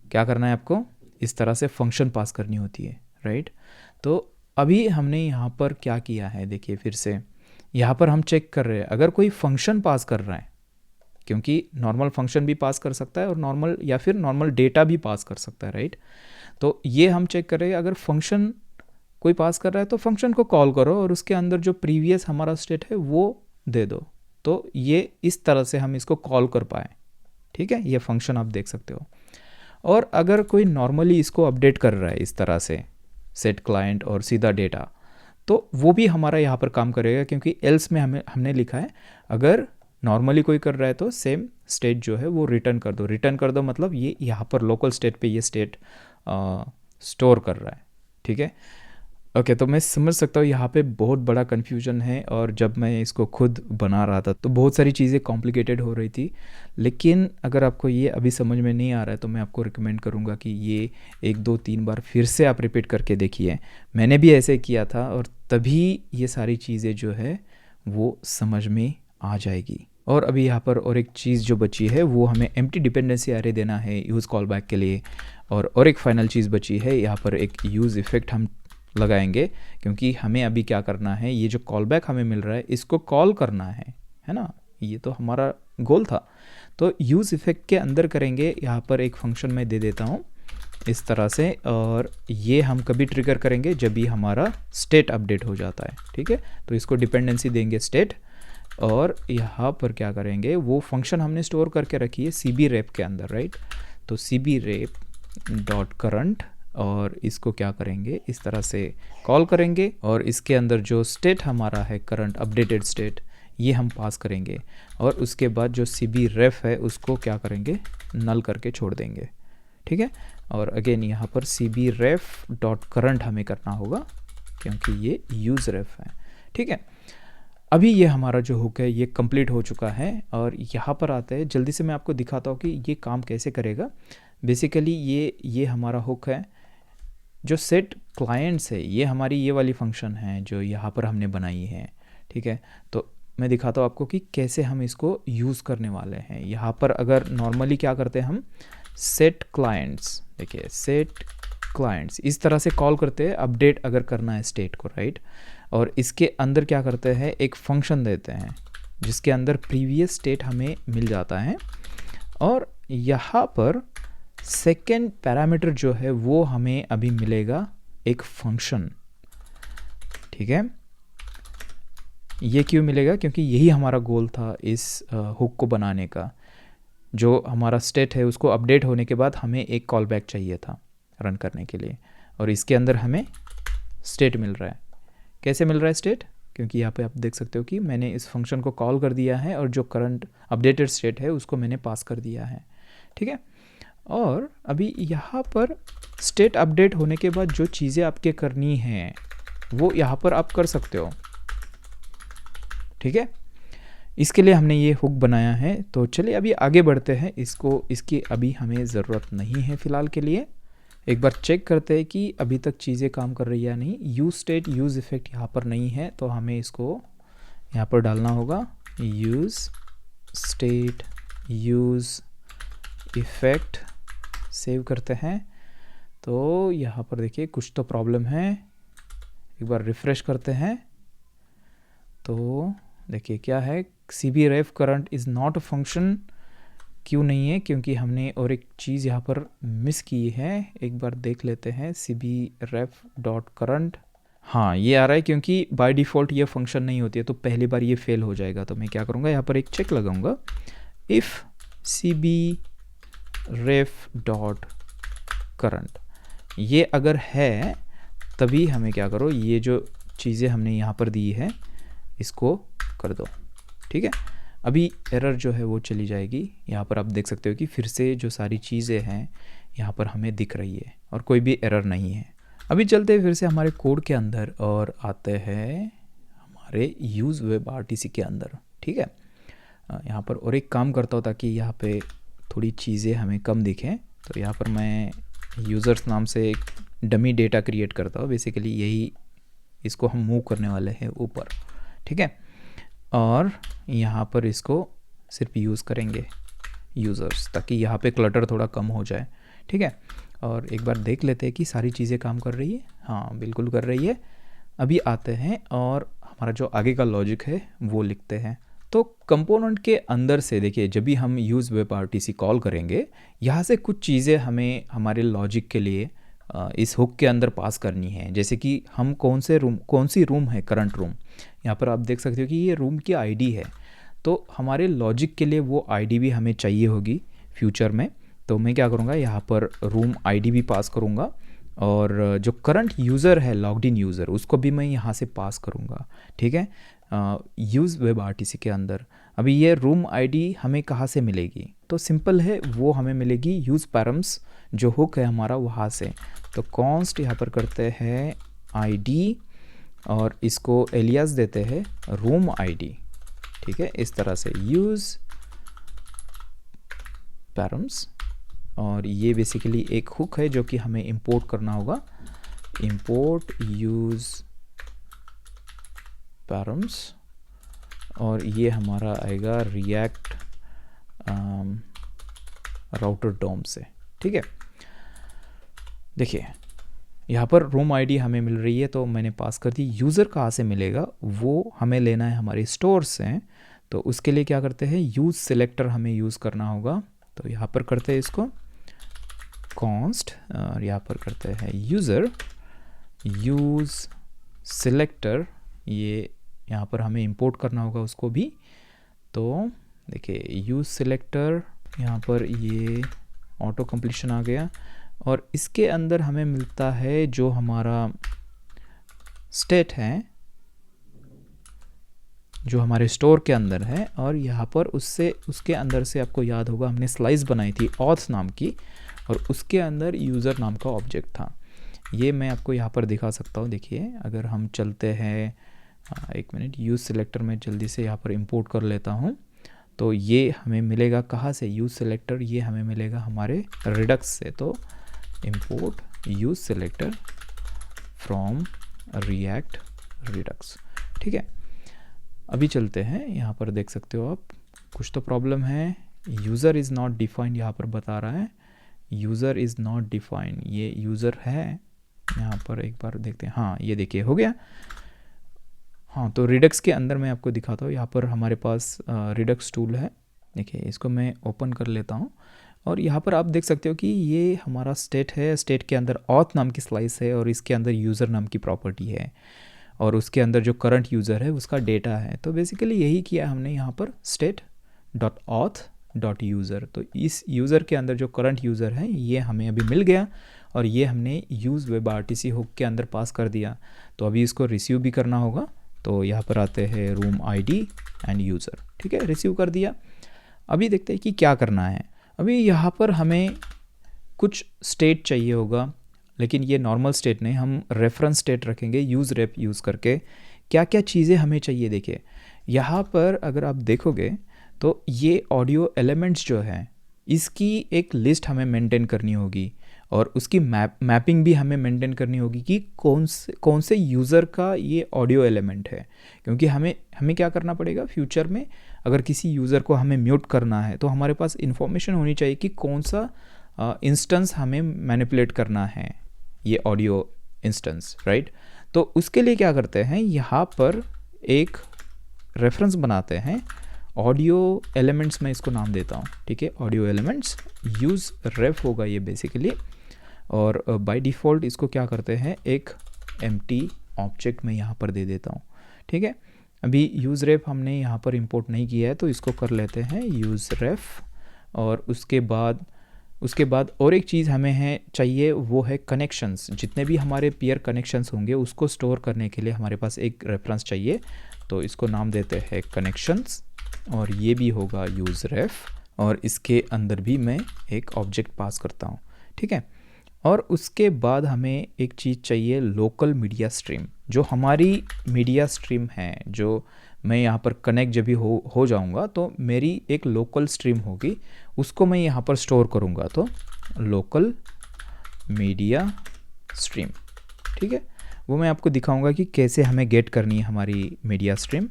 क्या करना है आपको, इस तरह से फंक्शन पास करनी होती है, राइट। तो अभी हमने यहाँ पर क्या किया है, देखिए फिर से यहाँ पर हम चेक कर रहे हैं अगर कोई फंक्शन पास कर रहा है, क्योंकि नॉर्मल फंक्शन भी पास कर सकता है और नॉर्मल या फिर नॉर्मल डेटा भी पास कर सकता है, राइट। तो ये हम चेक कर रहे हैं अगर फंक्शन कोई पास कर रहा है तो फंक्शन को कॉल करो और उसके अंदर जो प्रीवियस हमारा स्टेट है वो दे दो। तो ये इस तरह से हम इसको कॉल कर पाए, ठीक है। ये फंक्शन आप देख सकते हो। और अगर कोई नॉर्मली इसको अपडेट कर रहा है इस तरह से सेट क्लाइंट और सीधा डेटा, तो वो भी हमारा यहाँ पर काम करेगा, क्योंकि एल्स में हमने लिखा है अगर नॉर्मली कोई कर रहा है तो सेम स्टेट जो है वो रिटर्न कर दो। रिटर्न कर दो मतलब ये यहाँ पर लोकल स्टेट पे ये स्टेट स्टोर कर रहा है, ठीक है। ओके, तो मैं समझ सकता हूँ यहाँ पे बहुत बड़ा कन्फ्यूजन है, और जब मैं इसको खुद बना रहा था तो बहुत सारी चीज़ें कॉम्प्लिकेटेड हो रही थी। लेकिन अगर आपको ये अभी समझ में नहीं आ रहा है तो मैं आपको रिकमेंड करूँगा कि ये 1 2 3 बार फिर से आप रिपीट करके देखिए। मैंने भी ऐसे किया था और तभी ये सारी चीज़ें जो है वो समझ में आ जाएगी। और अभी यहाँ पर और एक चीज़ जो बची है वो हमें एम्प्टी डिपेंडेंसी एरे देना है यूज़ कॉल बैक के लिए। और एक फाइनल चीज़ बची है, यहाँ पर एक यूज़ इफ़ेक्ट हम लगाएंगे, क्योंकि हमें अभी क्या करना है, ये जो कॉल बैक हमें मिल रहा है इसको कॉल करना है ना, ये तो हमारा गोल था। तो यूज़ इफ़ेक्ट के अंदर करेंगे, यहाँ पर एक फंक्शन मैं दे देता हूँ इस तरह से, और ये हम कभी ट्रिगर करेंगे जब भी हमारा स्टेट अपडेट हो जाता है, ठीक है। तो इसको डिपेंडेंसी देंगे स्टेट, और यहाँ पर क्या करेंगे, वो फंक्शन हमने स्टोर करके रखी है cbrep के अंदर, राइट। तो cbrep डॉट करंट, और इसको क्या करेंगे इस तरह से कॉल करेंगे, और इसके अंदर जो स्टेट हमारा है करंट अपडेटेड स्टेट ये हम पास करेंगे, और उसके बाद जो cbref है उसको क्या करेंगे, नल करके छोड़ देंगे, ठीक है। और अगेन यहाँ पर cbref डॉट करंट हमें करना होगा क्योंकि ये यूज़ रेफ है, ठीक है। अभी ये हमारा जो हुक है ये कंप्लीट हो चुका है, और यहाँ पर आते हैं जल्दी से मैं आपको दिखाता हूँ कि ये काम कैसे करेगा। बेसिकली ये हमारा हुक है। जो सेट क्लाइंट्स है ये हमारी ये वाली फंक्शन है जो यहाँ पर हमने बनाई है, ठीक है। तो मैं दिखाता हूँ आपको कि कैसे हम इसको यूज़ करने वाले हैं। यहाँ पर अगर नॉर्मली क्या करते हैं हम, सेट क्लाइंट्स, देखिए सेट क्लाइंट्स इस तरह से कॉल करते हैं अपडेट अगर करना है स्टेट को, राइट। और इसके अंदर क्या करते हैं, एक फंक्शन देते हैं जिसके अंदर प्रीवियस स्टेट हमें मिल जाता है, और यहाँ पर सेकेंड पैरामीटर जो है वो हमें अभी मिलेगा एक फंक्शन, ठीक है। ये क्यों मिलेगा, क्योंकि यही हमारा गोल था इस हुक को बनाने का। जो हमारा स्टेट है उसको अपडेट होने के बाद हमें एक कॉल बैक चाहिए था रन करने के लिए, और इसके अंदर हमें स्टेट मिल रहा है। कैसे मिल रहा है स्टेट, क्योंकि यहाँ पे आप देख सकते हो कि मैंने इस फंक्शन को कॉल कर दिया है और जो करंट अपडेटेड स्टेट है उसको मैंने पास कर दिया है, ठीक है। और अभी यहाँ पर स्टेट अपडेट होने के बाद जो चीज़ें आपके करनी हैं वो यहाँ पर आप कर सकते हो, ठीक है। इसके लिए हमने ये हुक बनाया है। तो चलिए अभी आगे बढ़ते हैं, इसकी अभी हमें ज़रूरत नहीं है फ़िलहाल के लिए। एक बार चेक करते हैं कि अभी तक चीज़ें काम कर रही है या नहीं। यूज़ स्टेट यूज़ इफ़ेक्ट यहाँ पर नहीं है, तो हमें इसको यहाँ पर डालना होगा, use state use effect. Save करते हैं, तो यहाँ पर देखिए कुछ तो प्रॉब्लम है। एक बार रिफ़्रेश करते हैं, तो देखिए क्या है, cbref current is not a function. क्यों नहीं है, क्योंकि हमने और एक चीज़ यहाँ पर मिस की है। एक बार देख लेते हैं, cbref डॉट करंट, हाँ ये आ रहा है, क्योंकि बाय डिफ़ॉल्ट ये फंक्शन नहीं होती है तो पहली बार ये फेल हो जाएगा। तो मैं क्या करूँगा, यहाँ पर एक चेक लगाऊंगा, if cb ref dot current, ये अगर है तभी हमें क्या करो, ये जो चीज़ें हमने यहाँ पर दी है इसको कर दो, ठीक है। अभी एरर जो है वो चली जाएगी। यहाँ पर आप देख सकते हो कि फिर से जो सारी चीज़ें हैं यहाँ पर हमें दिख रही है और कोई भी एरर नहीं है। अभी चलते हैं फिर से हमारे कोड के अंदर और आते हैं हमारे यूज़ वेब आरटीसी के अंदर, ठीक है। यहाँ पर और एक काम करता हूँ ताकि यहाँ पे थोड़ी चीज़ें हमें कम दिखें, तो यहाँ पर मैं यूज़र्स नाम से एक डमी डेटा क्रिएट करता हूँ। बेसिकली यही, इसको हम मूव करने वाले हैं ऊपर, ठीक है। और यहाँ पर इसको सिर्फ यूज़ करेंगे यूज़र्स, ताकि यहाँ पे क्लटर थोड़ा कम हो जाए, ठीक है। और एक बार देख लेते हैं कि सारी चीज़ें काम कर रही है। हाँ, बिल्कुल कर रही है। अभी आते हैं और हमारा जो आगे का लॉजिक है वो लिखते हैं। तो कंपोनेंट के अंदर से देखिए, जब भी हम यूज़ वेब आरटीसी कॉल करेंगे, यहाँ से कुछ चीज़ें हमें हमारे लॉजिक के लिए इस हुक के अंदर पास करनी है। जैसे कि हम कौन सी रूम है, करंट रूम, यहाँ पर आप देख सकते हो कि ये रूम की आईडी है। तो हमारे लॉजिक के लिए वो आईडी भी हमें चाहिए होगी फ्यूचर में। तो मैं क्या करूँगा, यहाँ पर रूम आईडी भी पास करूँगा और जो करंट यूज़र है, लॉग्ड इन यूज़र, उसको भी मैं यहाँ से पास करूँगा, ठीक है, यूज़ वेब आरटीसी के अंदर। अभी ये रूम आईडी हमें कहाँ से मिलेगी, तो सिंपल है, वो हमें मिलेगी यूज़ पैरम्स जो हुक है हमारा वहाँ से। तो कॉन्स्ट यहाँ पर करते हैं आईडी और इसको एलियास देते हैं रूम आईडी, ठीक है, इस तरह से यूज़ पैरम्स। और ये बेसिकली एक हुक है जो कि हमें इंपोर्ट करना होगा, इंपोर्ट यूज़ पैरम्स, और ये हमारा आएगा रिएक्ट राउटर डोम से, ठीक है। देखिए यहाँ पर रूम आईडी हमें मिल रही है, तो मैंने पास कर दी। यूज़र कहाँ से मिलेगा, वो हमें लेना है हमारे स्टोर से। तो उसके लिए क्या करते हैं, यूज़ सिलेक्टर हमें यूज़ करना होगा। तो यहाँ पर करते हैं इसको कॉन्स्ट, और यहाँ पर करते हैं यूज़र यूज़ सिलेक्टर, ये यहाँ पर हमें इंपोर्ट करना होगा उसको भी। तो देखिए यूज़ सिलेक्टर, यहाँ पर ये ऑटो कंप्लीशन आ गया और इसके अंदर हमें मिलता है जो हमारा स्टेट है, जो हमारे स्टोर के अंदर है। और यहाँ पर उसके अंदर से आपको याद होगा हमने स्लाइस बनाई थी ऑथ नाम की, और उसके अंदर यूज़र नाम का ऑब्जेक्ट था। ये मैं आपको यहाँ पर दिखा सकता हूँ। देखिए अगर हम चलते हैं, एक मिनट, यूज़ सिलेक्टर में जल्दी से यहाँ पर इंपोर्ट कर लेता हूँ। तो ये हमें मिलेगा कहाँ से, यूज़ सिलेक्टर, ये हमें मिलेगा हमारे रिडक्स से। तो import use selector from react Redux, ठीक है। अभी चलते हैं, यहाँ पर देख सकते हो आप कुछ तो प्रॉब्लम है। यूज़र इज़ नॉट डिफाइंड यहाँ पर बता रहा है, यूज़र इज़ नॉट डिफाइंड, ये यूज़र है। यहाँ पर एक बार देखते हैं, हाँ ये देखिए हो गया। हाँ, तो रिडक्स के अंदर मैं आपको दिखाता हूँ। यहाँ पर हमारे पास रिडक्स टूल है, देखिए इसको मैं ओपन कर लेता हूँ और यहाँ पर आप देख सकते हो कि ये हमारा स्टेट है। स्टेट के अंदर ऑथ नाम की स्लाइस है और इसके अंदर यूज़र नाम की प्रॉपर्टी है और उसके अंदर जो करंट यूज़र है उसका डेटा है। तो बेसिकली यही किया हमने यहाँ पर, state dot auth dot user. तो इस यूज़र के अंदर जो करंट यूज़र है ये हमें अभी मिल गया और ये हमने यूज़ वेब आरटीसी हुक के अंदर पास कर दिया। तो अभी इसको रिसीव भी करना होगा। तो यहाँ पर आते हैं रूम आईडी एंड यूज़र, ठीक है, रिसीव कर दिया। अभी देखते हैं कि क्या करना है। अभी यहाँ पर हमें कुछ स्टेट चाहिए होगा, लेकिन ये नॉर्मल स्टेट नहीं, हम रेफरेंस स्टेट रखेंगे यूज़ रेप यूज़ करके। क्या क्या चीज़ें हमें चाहिए, देखिए यहाँ पर अगर आप देखोगे तो ये ऑडियो एलिमेंट्स जो है इसकी एक लिस्ट हमें मेंटेन करनी होगी और उसकी मैपिंग भी हमें मेंटेन करनी होगी कि कौन से यूज़र का ये ऑडियो एलिमेंट है। क्योंकि हमें क्या करना पड़ेगा फ्यूचर में, अगर किसी यूज़र को हमें म्यूट करना है तो हमारे पास इन्फॉर्मेशन होनी चाहिए कि कौन सा इंस्टेंस हमें मैनिपुलेट करना है, ये ऑडियो इंस्टेंस, राइट। तो उसके लिए क्या करते हैं, यहाँ पर एक रेफरेंस बनाते हैं, ऑडियो एलिमेंट्स, मैं इसको नाम देता हूँ, ठीक है, ऑडियो एलिमेंट्स यूज़ रेफ होगा ये बेसिकली। और बाय डिफ़ॉल्ट इसको क्या करते हैं, एक एम्प्टी ऑब्जेक्ट मैं यहाँ पर दे देता हूँ, ठीक है। अभी यूज़ रेफ हमने यहाँ पर इंपोर्ट नहीं किया है तो इसको कर लेते हैं यूज़ रेफ और उसके बाद और एक चीज़ हमें है चाहिए, वो है कनेक्शंस। जितने भी हमारे पीयर कनेक्शंस होंगे उसको स्टोर करने के लिए हमारे पास एक रेफरेंस चाहिए, तो इसको नाम देते हैं कनेक्शंस, और ये भी होगा यूज़ रेफ, और इसके अंदर भी मैं एक ऑब्जेक्ट पास करता हूँ, ठीक है। और उसके बाद हमें एक चीज़ चाहिए लोकल मीडिया स्ट्रीम। जो हमारी मीडिया स्ट्रीम है, जो मैं यहाँ पर कनेक्ट जब भी हो जाऊँगा तो मेरी एक लोकल स्ट्रीम होगी, उसको मैं यहाँ पर स्टोर करूँगा, तो लोकल मीडिया स्ट्रीम, ठीक है। वो मैं आपको दिखाऊंगा कि कैसे हमें गेट करनी है हमारी मीडिया स्ट्रीम।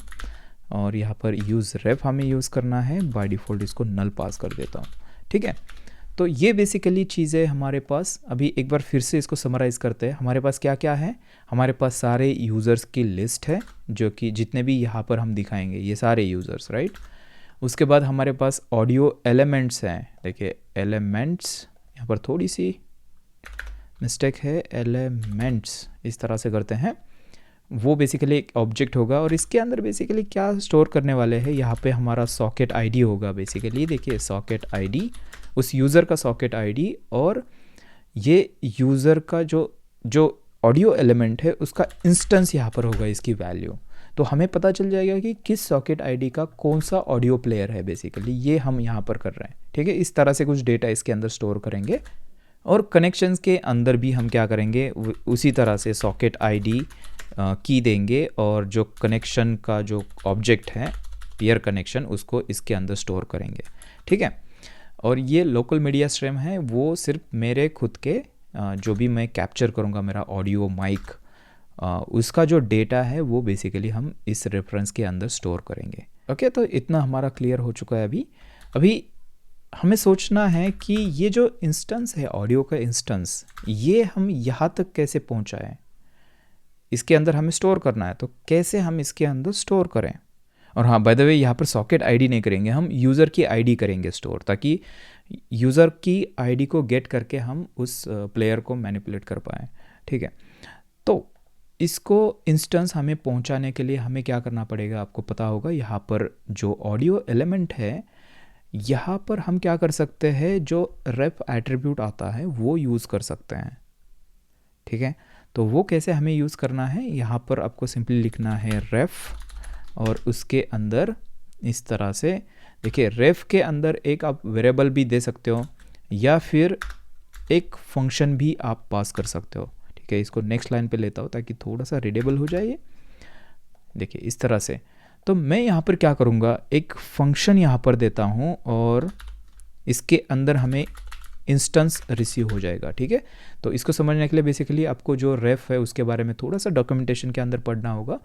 और यहाँ पर यूज़ रेफ हमें यूज़ करना है, बाय डिफ़ॉल्ट इसको नल पास कर देता हूँ, ठीक है। तो ये बेसिकली चीज़ें हमारे पास। अभी एक बार फिर से इसको समराइज़ करते हैं। हमारे पास क्या क्या है, हमारे पास सारे यूज़र्स की लिस्ट है, जो कि जितने भी यहाँ पर हम दिखाएंगे ये सारे यूज़र्स, राइट। उसके बाद हमारे पास ऑडियो एलिमेंट्स हैं। देखिए एलिमेंट्स, यहाँ पर थोड़ी सी मिस्टेक है, एलिमेंट्स इस तरह से करते हैं। वो बेसिकली एक ऑब्जेक्ट होगा, और इसके अंदर बेसिकली क्या स्टोर करने वाले हैं, यहाँ पे हमारा सॉकेट आईडी होगा बेसिकली। देखिए सॉकेट आईडी, उस यूज़र का सॉकेट आईडी, और ये यूज़र का जो ऑडियो एलिमेंट है उसका इंस्टेंस यहाँ पर होगा, इसकी वैल्यू। तो हमें पता चल जाएगा कि किस सॉकेट आईडी का कौन सा ऑडियो प्लेयर है, बेसिकली ये हम यहाँ पर कर रहे हैं, ठीक है। इस तरह से कुछ डेटा इसके अंदर स्टोर करेंगे। और कनेक्शंस के अंदर भी हम क्या करेंगे, उसी तरह से सॉकेट आईडी की देंगे, और जो कनेक्शन का जो ऑब्जेक्ट है पीयर कनेक्शन, उसको इसके अंदर स्टोर करेंगे, ठीक है। और ये लोकल मीडिया स्ट्रीम है, वो सिर्फ मेरे खुद के जो भी मैं कैप्चर करूँगा मेरा ऑडियो माइक, उसका जो डेटा है वो बेसिकली हम इस रेफरेंस के अंदर स्टोर करेंगे। ओके, तो इतना हमारा क्लियर हो चुका है। अभी हमें सोचना है कि ये जो इंस्टेंस है, ऑडियो का इंस्टेंस, ये हम यहाँ तक कैसे पहुँचाएँ। इसके अंदर हमें स्टोर करना है, तो कैसे हम इसके अंदर स्टोर करें। और हाँ, बाय द वे यहाँ पर सॉकेट आईडी नहीं करेंगे, हम यूज़र की आईडी करेंगे स्टोर, ताकि यूज़र की आईडी को गेट करके हम उस प्लेयर को मैनिपुलेट कर पाएँ, ठीक है। तो इसको इंस्टेंस हमें पहुँचाने के लिए हमें क्या करना पड़ेगा, आपको पता होगा। यहाँ पर जो ऑडियो एलिमेंट है, यहाँ पर हम क्या कर सकते हैं, जो रेफ एट्रीब्यूट आता है वो यूज़ कर सकते हैं, ठीक है। तो वो कैसे हमें यूज़ करना है, यहाँ पर आपको सिंपली लिखना है रेफ, और उसके अंदर इस तरह से देखिए, रेफ के अंदर एक आप वेरिएबल भी दे सकते हो, या फिर एक फंक्शन भी आप पास कर सकते हो, ठीक है। इसको नेक्स्ट लाइन पे लेता हूँ ताकि थोड़ा सा रीडेबल हो जाए। देखिए इस तरह से। तो मैं यहाँ पर क्या करूँगा, एक फंक्शन यहाँ पर देता हूँ, और इसके अंदर हमें इंस्टेंस रिसीव हो जाएगा, ठीक है। तो इसको समझने के लिए बेसिकली आपको जो रेफ है उसके बारे में थोड़ा सा डॉक्यूमेंटेशन के अंदर पढ़ना होगा।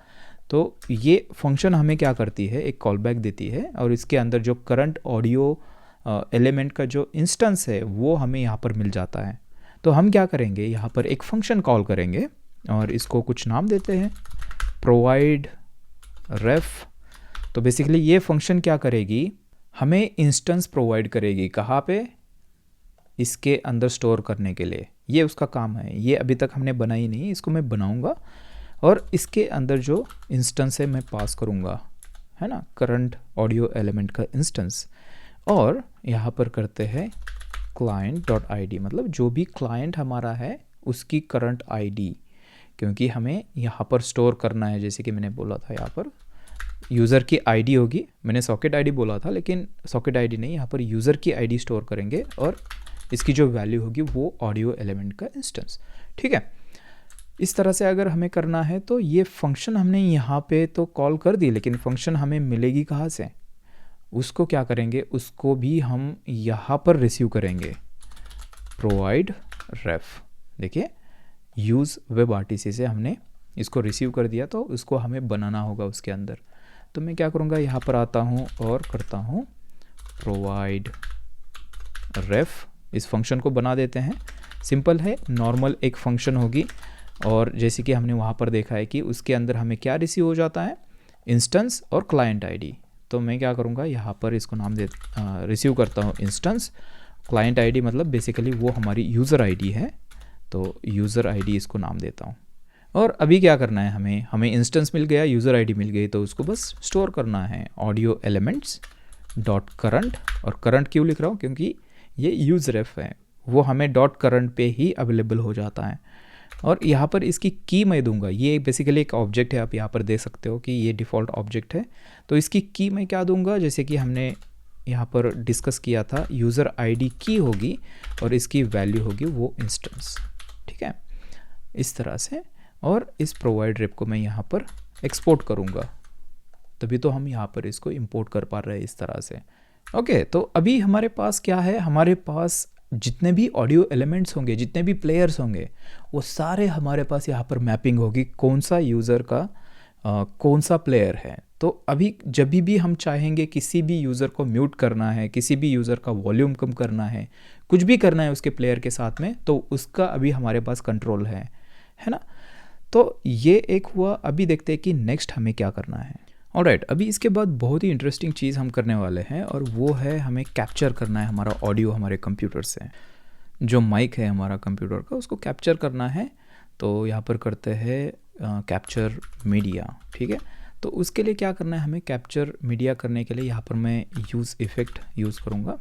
तो ये फंक्शन हमें क्या करती है, एक कॉल बैक देती है, और इसके अंदर जो करंट ऑडियो एलिमेंट का जो इंस्टेंस है वो हमें यहाँ पर मिल जाता है। तो हम क्या करेंगे, यहाँ पर एक फंक्शन कॉल करेंगे, और इसको कुछ नाम देते हैं, प्रोवाइड रेफ। तो बेसिकली ये फंक्शन क्या करेगी, हमें इंस्टेंस प्रोवाइड करेगी, कहाँ पे, इसके अंदर स्टोर करने के लिए। ये उसका काम है। ये अभी तक हमने बनाई नहीं, इसको मैं बनाऊंगा, और इसके अंदर जो इंस्टेंस है मैं पास करूंगा, है ना, करंट ऑडियो एलिमेंट का इंस्टेंस। और यहाँ पर करते हैं client.id, मतलब जो भी क्लाइंट हमारा है उसकी करंट आईडी, क्योंकि हमें यहाँ पर स्टोर करना है। जैसे कि मैंने बोला था, यहाँ पर यूज़र की आईडी होगी, मैंने सॉकेट आईडी बोला था लेकिन सॉकेट आईडी नहीं, यहाँ पर यूज़र की आईडी स्टोर करेंगे, और इसकी जो वैल्यू होगी वो ऑडियो एलिमेंट का इंस्टेंस, ठीक है। इस तरह से अगर हमें करना है, तो ये फंक्शन हमने यहाँ पे तो कॉल कर दी, लेकिन फंक्शन हमें मिलेगी कहाँ से, उसको क्या करेंगे, उसको भी हम यहाँ पर रिसीव करेंगे, प्रोवाइड रेफ। देखिए यूज़ वेब आरटीसी से हमने इसको रिसीव कर दिया, तो उसको हमें बनाना होगा उसके अंदर। तो मैं क्या करूँगा, यहाँ पर आता हूँ और करता हूँ प्रोवाइड रेफ। इस फंक्शन को बना देते हैं, सिंपल है, नॉर्मल एक फंक्शन होगी। और जैसे कि हमने वहाँ पर देखा है कि उसके अंदर हमें क्या रिसीव हो जाता है, इंस्टेंस और क्लाइंट आईडी। तो मैं क्या करूँगा, यहाँ पर इसको नाम दे रिसीव करता हूँ इंस्टेंस, क्लाइंट आईडी मतलब बेसिकली वो हमारी यूज़र आईडी है, तो यूज़र आईडी इसको नाम देता हूँ। और अभी क्या करना है, हमें इंस्टेंस मिल गया, यूज़र आईडी मिल गई, तो उसको बस स्टोर करना है, ऑडियो एलिमेंट्स डॉट करंट, और करंट क्यों लिख रहा हूँ क्योंकि ये यूज़ रेफ है, वो हमें डॉट करंट पे ही अवेलेबल हो जाता है। और यहाँ पर इसकी की मैं दूंगा, ये बेसिकली एक ऑब्जेक्ट है, आप यहाँ पर दे सकते हो कि ये डिफ़ॉल्ट ऑब्जेक्ट है। तो इसकी की मैं क्या दूंगा, जैसे कि हमने यहाँ पर डिस्कस किया था, यूज़र आईडी की होगी और इसकी वैल्यू होगी वो इंस्टेंस। ठीक है, इस तरह से। और इस प्रोवाइड रेप को मैं यहाँ पर एक्सपोर्ट करूँगा, तभी तो हम यहाँ पर इसको इंपोर्ट कर पा रहे हैं इस तरह से। ओके, तो अभी हमारे पास क्या है, हमारे पास जितने भी ऑडियो एलिमेंट्स होंगे, जितने भी प्लेयर्स होंगे, वो सारे हमारे पास यहाँ पर मैपिंग होगी कौन सा यूज़र का कौन सा प्लेयर है। तो अभी जब भी हम चाहेंगे किसी भी यूज़र को म्यूट करना है, किसी भी यूज़र का वॉल्यूम कम करना है, कुछ भी करना है उसके प्लेयर के साथ में, तो उसका अभी हमारे पास कंट्रोल है ना। तो ये एक हुआ। अभी देखते हैं कि नेक्स्ट हमें क्या करना है। ऑलराइट, अभी इसके बाद बहुत ही इंटरेस्टिंग चीज़ हम करने वाले हैं, और वो है हमें कैप्चर करना है हमारा ऑडियो हमारे कंप्यूटर से। जो माइक है हमारा कंप्यूटर का, उसको कैप्चर करना है। तो यहाँ पर करते हैं कैप्चर मीडिया। ठीक है, तो उसके लिए क्या करना है हमें, कैप्चर मीडिया करने के लिए यहाँ पर मैं यूज़ इफ़ेक्ट यूज़ करूँगा,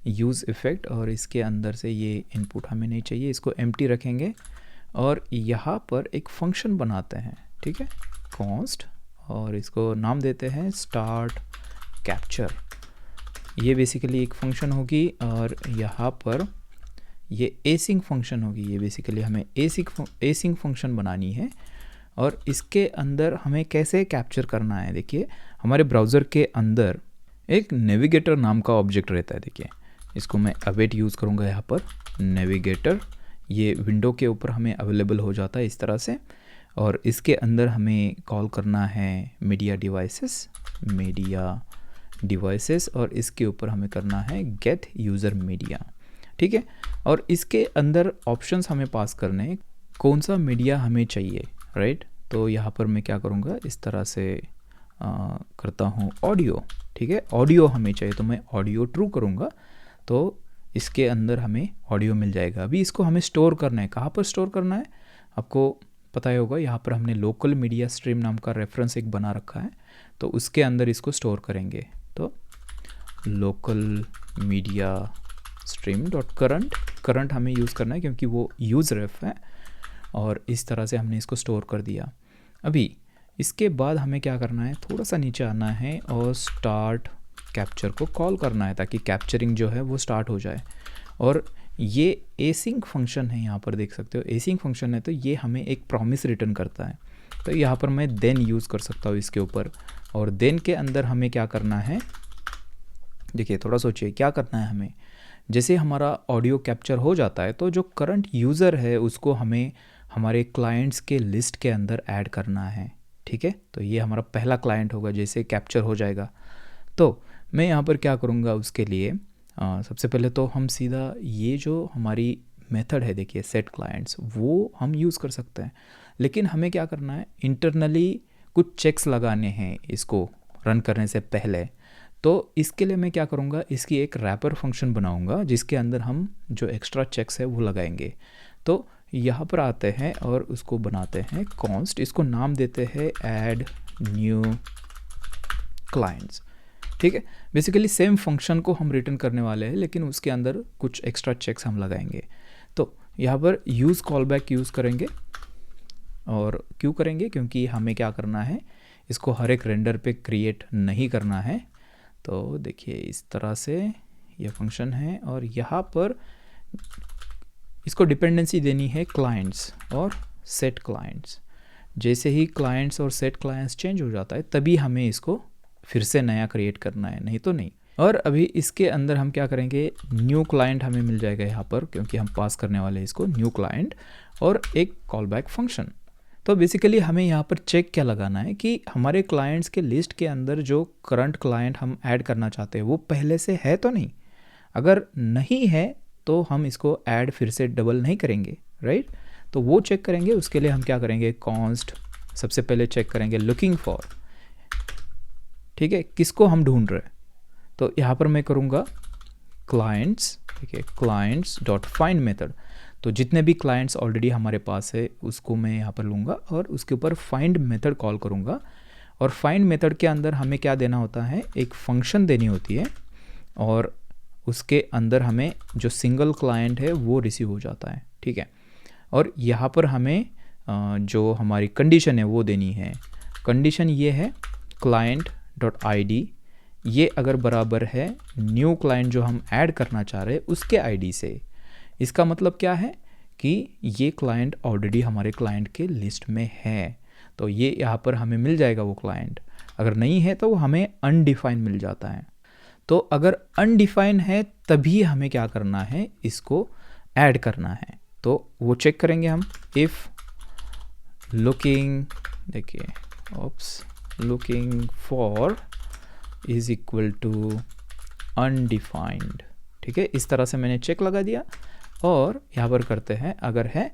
यूज़ इफ़ेक्ट। और इसके अंदर से ये इनपुट हमें नहीं चाहिए, इसको एम्प्टी रखेंगे। और यहाँ पर एक फंक्शन बनाते हैं, ठीक है, कॉन्स्ट, और इसको नाम देते हैं स्टार्ट कैप्चर। ये बेसिकली एक फंक्शन होगी, और यहाँ पर ये एसिंग फंक्शन होगी। ये बेसिकली हमें एसिंग फंक्शन बनानी है। और इसके अंदर हमें कैसे कैप्चर करना है, देखिए हमारे ब्राउज़र के अंदर एक नेविगेटर नाम का ऑब्जेक्ट रहता है। देखिए इसको मैं अवेट यूज़ करूँगा यहाँ पर, नेविगेटर। ये विंडो के ऊपर हमें अवेलेबल हो जाता है इस तरह से। और इसके अंदर हमें कॉल करना है मीडिया डिवाइसेस, और इसके ऊपर हमें करना है गेट यूज़र मीडिया। ठीक है, और इसके अंदर ऑप्शंस हमें पास करने हैं, कौन सा मीडिया हमें चाहिए, राइट। तो यहाँ पर मैं क्या करूँगा, इस तरह से करता हूँ ऑडियो। ठीक है, ऑडियो हमें चाहिए, तो मैं ऑडियो ट्रू करूँगा, तो इसके अंदर हमें ऑडियो मिल जाएगा। अभी इसको हमें स्टोर करना है, कहाँ पर स्टोर करना है आपको पता ही होगा। यहाँ पर हमने लोकल मीडिया स्ट्रीम नाम का रेफरेंस एक बना रखा है, तो उसके अंदर इसको स्टोर करेंगे। तो local media stream dot current हमें यूज़ करना है क्योंकि वो यूज़ रेफ है, और इस तरह से हमने इसको स्टोर कर दिया। अभी इसके बाद हमें क्या करना है, थोड़ा सा नीचे आना है और स्टार्ट कैप्चर को कॉल करना है, ताकि कैप्चरिंग जो है वो स्टार्ट हो जाए। और ये एसिंग फंक्शन है, यहाँ पर देख सकते हो एसिंग फंक्शन है, तो ये हमें एक प्रॉमिस रिटर्न करता है। तो यहाँ पर मैं देन यूज़ कर सकता हूँ इसके ऊपर, और देन के अंदर हमें क्या करना है, देखिए थोड़ा सोचिए क्या करना है हमें। जैसे हमारा ऑडियो कैप्चर हो जाता है, तो जो करंट यूज़र है उसको हमें हमारे क्लाइंट्स के लिस्ट के अंदर ऐड करना है। ठीक है, तो ये हमारा पहला क्लाइंट होगा जैसे कैप्चर हो जाएगा। तो मैं यहाँ पर क्या करूँगा उसके लिए, सबसे पहले तो हम सीधा ये जो हमारी मेथड है देखिए सेट क्लाइंट्स, वो हम यूज़ कर सकते हैं। लेकिन हमें क्या करना है, इंटरनली कुछ चेक्स लगाने हैं इसको रन करने से पहले। तो इसके लिए मैं क्या करूँगा, इसकी एक रैपर फंक्शन बनाऊँगा जिसके अंदर हम जो एक्स्ट्रा चेक्स है वो लगाएंगे। तो यहाँ पर आते हैं और उसको बनाते हैं कॉन्स्ट, इसको नाम देते हैं ऐड न्यू क्लाइंट्स। ठीक है, बेसिकली सेम फंक्शन को हम रिटर्न करने वाले हैं, लेकिन उसके अंदर कुछ एक्स्ट्रा चेक्स हम लगाएंगे। तो यहाँ पर यूज़ कॉल बैक यूज़ करेंगे, और क्यों करेंगे, क्योंकि हमें क्या करना है, इसको हर एक रेंडर पे क्रिएट नहीं करना है। तो देखिए इस तरह से ये फंक्शन है, और यहाँ पर इसको डिपेंडेंसी देनी है क्लाइंट्स और सेट क्लाइंट्स। जैसे ही क्लाइंट्स और सेट क्लाइंट्स चेंज हो जाता है तभी हमें इसको फिर से नया क्रिएट करना है, नहीं तो नहीं। और अभी इसके अंदर हम क्या करेंगे, न्यू क्लाइंट हमें मिल जाएगा यहाँ पर, क्योंकि हम पास करने वाले हैं इसको न्यू क्लाइंट, और एक कॉल बैक फंक्शन। तो बेसिकली हमें यहाँ पर चेक क्या लगाना है कि हमारे क्लाइंट्स के लिस्ट के अंदर जो करंट क्लाइंट हम ऐड करना चाहते हैं वो पहले से है तो नहीं। अगर नहीं है तो हम इसको ऐड फिर से डबल नहीं करेंगे, राइट। तो वो चेक करेंगे, उसके लिए हम क्या करेंगे, कॉन्स्ट सबसे पहले चेक करेंगे लुकिंग फॉर। ठीक है, किसको हम ढूंढ रहे हैं, तो यहाँ पर मैं करूँगा क्लाइंट्स। ठीक है, क्लाइंट्स डॉट फाइंड मेथड। तो जितने भी क्लाइंट्स ऑलरेडी हमारे पास है उसको मैं यहाँ पर लूँगा और उसके ऊपर फाइंड मेथड कॉल करूँगा, और फाइंड मेथड के अंदर हमें क्या देना होता है, एक फंक्शन देनी होती है और उसके अंदर हमें जो सिंगल क्लाइंट है वो रिसीव हो जाता है, ठीक है। और यहाँ पर हमें जो हमारी कंडीशन है वो देनी है। कंडीशन ये है client डॉट ID, ये अगर बराबर है न्यू क्लाइंट जो हम ऐड करना चाह रहे हैं उसके ID से। इसका मतलब क्या है कि ये क्लाइंट ऑलरेडी हमारे क्लाइंट के लिस्ट में है, तो ये यहाँ पर हमें मिल जाएगा वो क्लाइंट। अगर नहीं है तो हमें अनडिफाइन मिल जाता है। तो अगर अनडिफाइन है तभी हमें क्या करना है, इसको ऐड करना है। तो वो चेक करेंगे हम, इफ़ लुकिंग, देखिए looking for is equal to undefined, ठीक है। इस तरह से मैंने चेक लगा दिया और यहाँ पर करते हैं, अगर है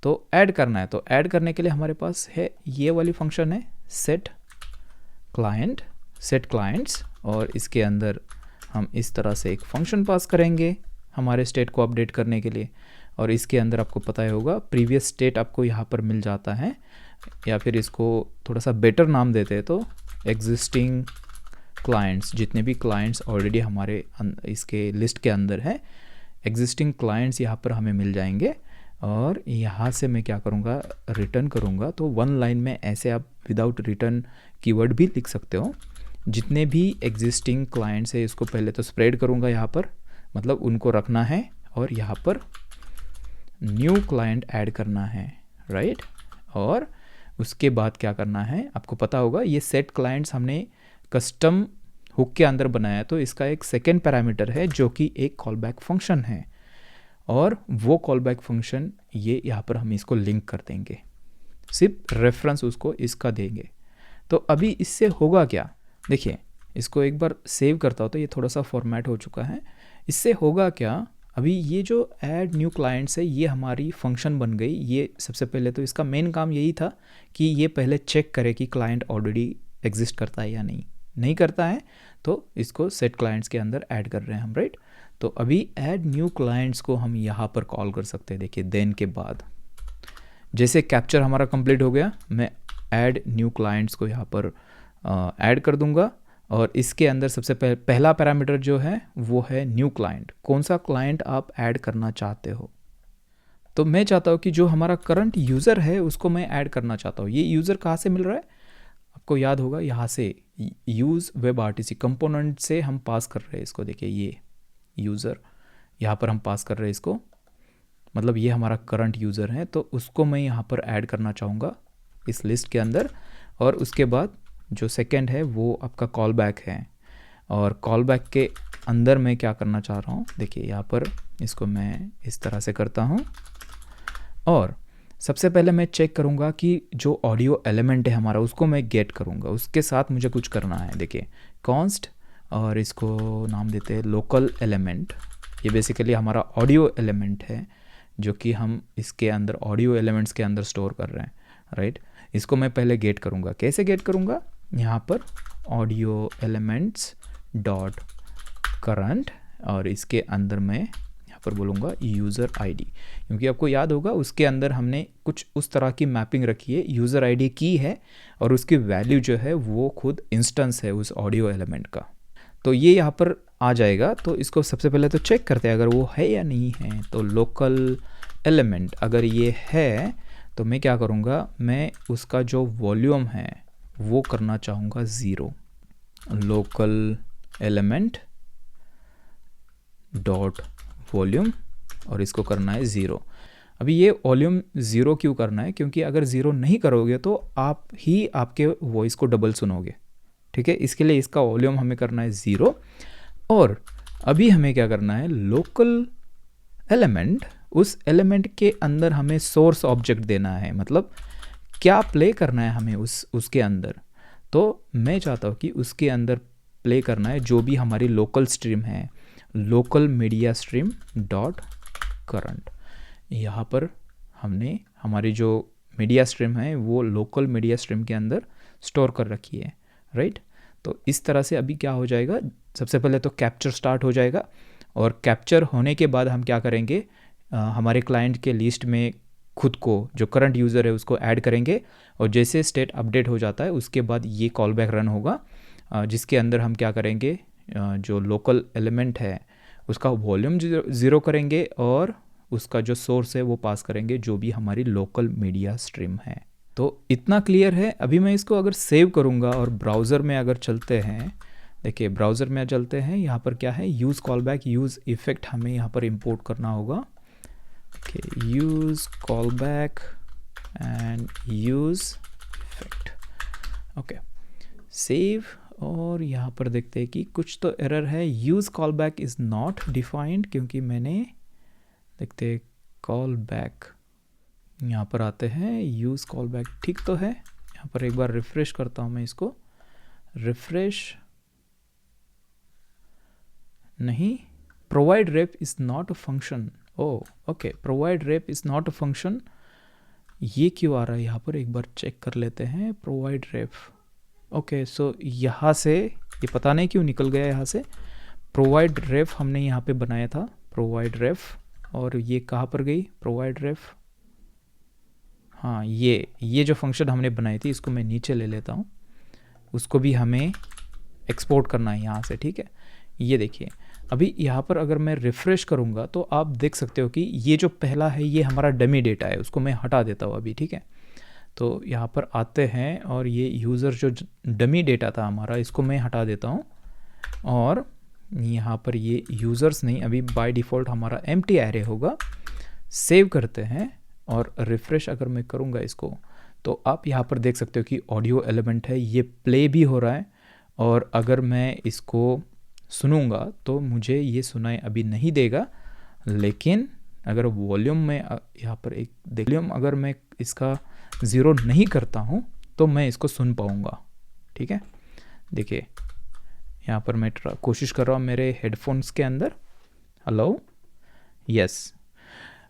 तो ऐड करना है। तो ऐड करने के लिए हमारे पास है ये वाली फंक्शन है सेट क्लाइंट्स, और इसके अंदर हम इस तरह से एक फंक्शन पास करेंगे हमारे स्टेट को अपडेट करने के लिए। और इसके अंदर आपको पता ही होगा प्रीवियस स्टेट आपको यहाँ पर मिल जाता है, या फिर इसको थोड़ा सा बेटर नाम देते हैं तो एग्जिस्टिंग क्लाइंट्स, जितने भी क्लाइंट्स ऑलरेडी हमारे इसके लिस्ट के अंदर है, एग्जिस्टिंग क्लाइंट्स यहाँ पर हमें मिल जाएंगे। और यहाँ से मैं क्या करूँगा, रिटर्न करूँगा। तो वन लाइन में ऐसे आप विदाउट रिटर्न कीवर्ड भी लिख सकते हो। जितने भी एग्जिस्टिंग क्लाइंट्स है इसको पहले तो स्प्रेड करूँगा यहाँ पर, मतलब उनको रखना है, और यहाँ पर न्यू क्लाइंट ऐड करना है, राइट। और उसके बाद क्या करना है, आपको पता होगा ये सेट क्लाइंट्स हमने कस्टम हुक के अंदर बनाया, तो इसका एक सेकेंड पैरामीटर है जो कि एक कॉलबैक फंक्शन है, और वो कॉलबैक फंक्शन ये यहाँ पर हम इसको लिंक कर देंगे, सिर्फ रेफरेंस उसको इसका देंगे। तो अभी इससे होगा क्या, देखिए इसको एक बार सेव करता हूँ तो ये थोड़ा सा फॉर्मेट हो चुका है। इससे होगा क्या, अभी ये जो ऐड न्यू क्लाइंट्स है ये हमारी फंक्शन बन गई। ये सबसे पहले तो इसका मेन काम यही था कि ये पहले चेक करे कि क्लाइंट ऑलरेडी एग्जिस्ट करता है या नहीं करता है, तो इसको सेट क्लाइंट्स के अंदर ऐड कर रहे हैं हम, राइट। तो अभी ऐड न्यू क्लाइंट्स को हम यहाँ पर कॉल कर सकते हैं। देखिए देन के बाद जैसे कैप्चर हमारा कंप्लीट हो गया, मैं ऐड न्यू क्लाइंट्स को यहाँ पर ऐड कर दूंगा, और इसके अंदर सबसे पहला पैरामीटर जो है वो है न्यू क्लाइंट। कौन सा क्लाइंट आप ऐड करना चाहते हो, तो मैं चाहता हूँ कि जो हमारा करंट यूज़र है उसको मैं ऐड करना चाहता हूँ। ये यूज़र कहाँ से मिल रहा है, आपको याद होगा यहाँ से यूज़ वेब RTC कंपोनेंट से हम पास कर रहे हैं इसको। देखिए ये यूज़र यहाँ पर हम पास कर रहे हैं इसको, मतलब ये हमारा करंट यूज़र है, तो उसको मैं यहाँ पर ऐड करना चाहूँगा इस लिस्ट के अंदर। और उसके बाद जो सेकंड है वो आपका कॉल बैक है, और कॉल बैक के अंदर मैं क्या करना चाह रहा हूँ, देखिए यहाँ पर इसको मैं इस तरह से करता हूँ। और सबसे पहले मैं चेक करूँगा कि जो ऑडियो एलिमेंट है हमारा उसको मैं गेट करूँगा, उसके साथ मुझे कुछ करना है। देखिए कॉन्स्ट, और इसको नाम देते हैं लोकल एलिमेंट। ये बेसिकली हमारा ऑडियो एलिमेंट है जो कि हम इसके अंदर ऑडियो एलिमेंट्स के अंदर स्टोर कर रहे हैं, राइट। इसको मैं पहले गेट करूँगा। कैसे गेट करूँगा, यहाँ पर ऑडियो एलिमेंट्स डॉट करंट, और इसके अंदर मैं यहाँ पर बोलूँगा यूज़र ID, क्योंकि आपको याद होगा उसके अंदर हमने कुछ उस तरह की मैपिंग रखी है। यूज़र ID की है और उसकी वैल्यू जो है वो खुद इंस्टेंस है उस ऑडियो एलिमेंट का। तो ये यहाँ पर आ जाएगा। तो इसको सबसे पहले तो चेक करते हैं अगर वो है या नहीं है। तो लोकल एलिमेंट अगर ये है तो मैं क्या करूँगा, मैं उसका जो वॉल्यूम है वो करना चाहूँगा 0। लोकल एलिमेंट डॉट वॉल्यूम, और इसको करना है 0। अभी ये वॉल्यूम 0 क्यों करना है, क्योंकि अगर 0 नहीं करोगे तो आप ही आपके वॉइस को डबल सुनोगे, ठीक है। इसके लिए इसका वॉल्यूम हमें करना है 0। और अभी हमें क्या करना है, लोकल एलिमेंट, उस एलिमेंट के अंदर हमें सोर्स ऑब्जेक्ट देना है, मतलब क्या प्ले करना है हमें उसके अंदर। तो मैं चाहता हूँ कि उसके अंदर प्ले करना है जो भी हमारी लोकल स्ट्रीम है, local media stream dot current. यहाँ पर हमने हमारी जो मीडिया स्ट्रीम है वो लोकल मीडिया स्ट्रीम के अंदर स्टोर कर रखी है, राइट। तो इस तरह से अभी क्या हो जाएगा, सबसे पहले तो कैप्चर स्टार्ट हो जाएगा, और कैप्चर होने के बाद हम क्या करेंगे, हमारे क्लाइंट के लिस्ट में खुद को जो करंट यूज़र है उसको ऐड करेंगे और जैसे स्टेट अपडेट हो जाता है उसके बाद ये कॉल बैक रन होगा, जिसके अंदर हम क्या करेंगे, जो लोकल एलिमेंट है उसका वॉल्यूम ज़ीरो करेंगे और उसका जो सोर्स है वो पास करेंगे, जो भी हमारी लोकल मीडिया स्ट्रीम है। तो इतना क्लियर है। अभी मैं इसको अगर सेव करूँगा और ब्राउज़र में अगर चलते हैं, देखिए ब्राउज़र में चलते हैं, यहाँ पर क्या है, use call back use effect हमें यहाँ पर इंपोर्ट करना होगा। Use call back and use effect. Okay, save. और यहाँ पर देखते हैं कि कुछ तो एरर है, use call back is not defined, क्योंकि मैंने देखते कॉल बैक यहाँ पर आते हैं, यूज़ कॉल बैक ठीक तो है। यहाँ पर एक बार रिफ्रेश करता हूँ मैं इसको, रिफ्रेश नहीं, provide rape is not a function. Okay, provide rape is not a function, ये क्यों आ रहा है यहाँ पर, एक बार चेक कर लेते हैं। प्रोवाइड रेप, ओके, सो यहाँ से ये पता नहीं क्यों निकल गया यहाँ से। प्रोवाइड रेफ हमने यहाँ पे बनाया था, प्रोवाइड रेफ, और ये कहाँ पर गई प्रोवाइड रेफ। हाँ, ये जो फंक्शन हमने बनाई थी इसको मैं नीचे ले लेता हूँ, उसको भी हमें एक्सपोर्ट करना है यहाँ से, ठीक है। ये देखिए अभी यहाँ पर अगर मैं रिफ़्रेश करूँगा तो आप देख सकते हो कि ये जो पहला है ये हमारा डमी डेटा है, उसको मैं हटा देता हूँ अभी, ठीक है। तो यहाँ पर आते हैं और ये यूज़र जो डमी डेटा था हमारा इसको मैं हटा देता हूँ, और यहाँ पर ये यूज़र्स नहीं, अभी बाय डिफ़ॉल्ट हमारा एम्प्टी एरे होगा। सेव करते हैं और रिफ़्रेश अगर मैं करूँगा इसको तो आप यहाँ पर देख सकते हो कि ऑडियो एलिमेंट है, ये प्ले भी हो रहा है, और अगर मैं इसको सुनूंगा तो मुझे ये सुनाई अभी नहीं देगा, लेकिन अगर वॉल्यूम में यहाँ पर एक वॉल्यूम अगर मैं इसका ज़ीरो नहीं करता हूँ तो मैं इसको सुन पाऊँगा, ठीक है। देखिए यहाँ पर मैं कोशिश कर रहा हूँ मेरे हेडफोन्स के अंदर, हेलो, यस,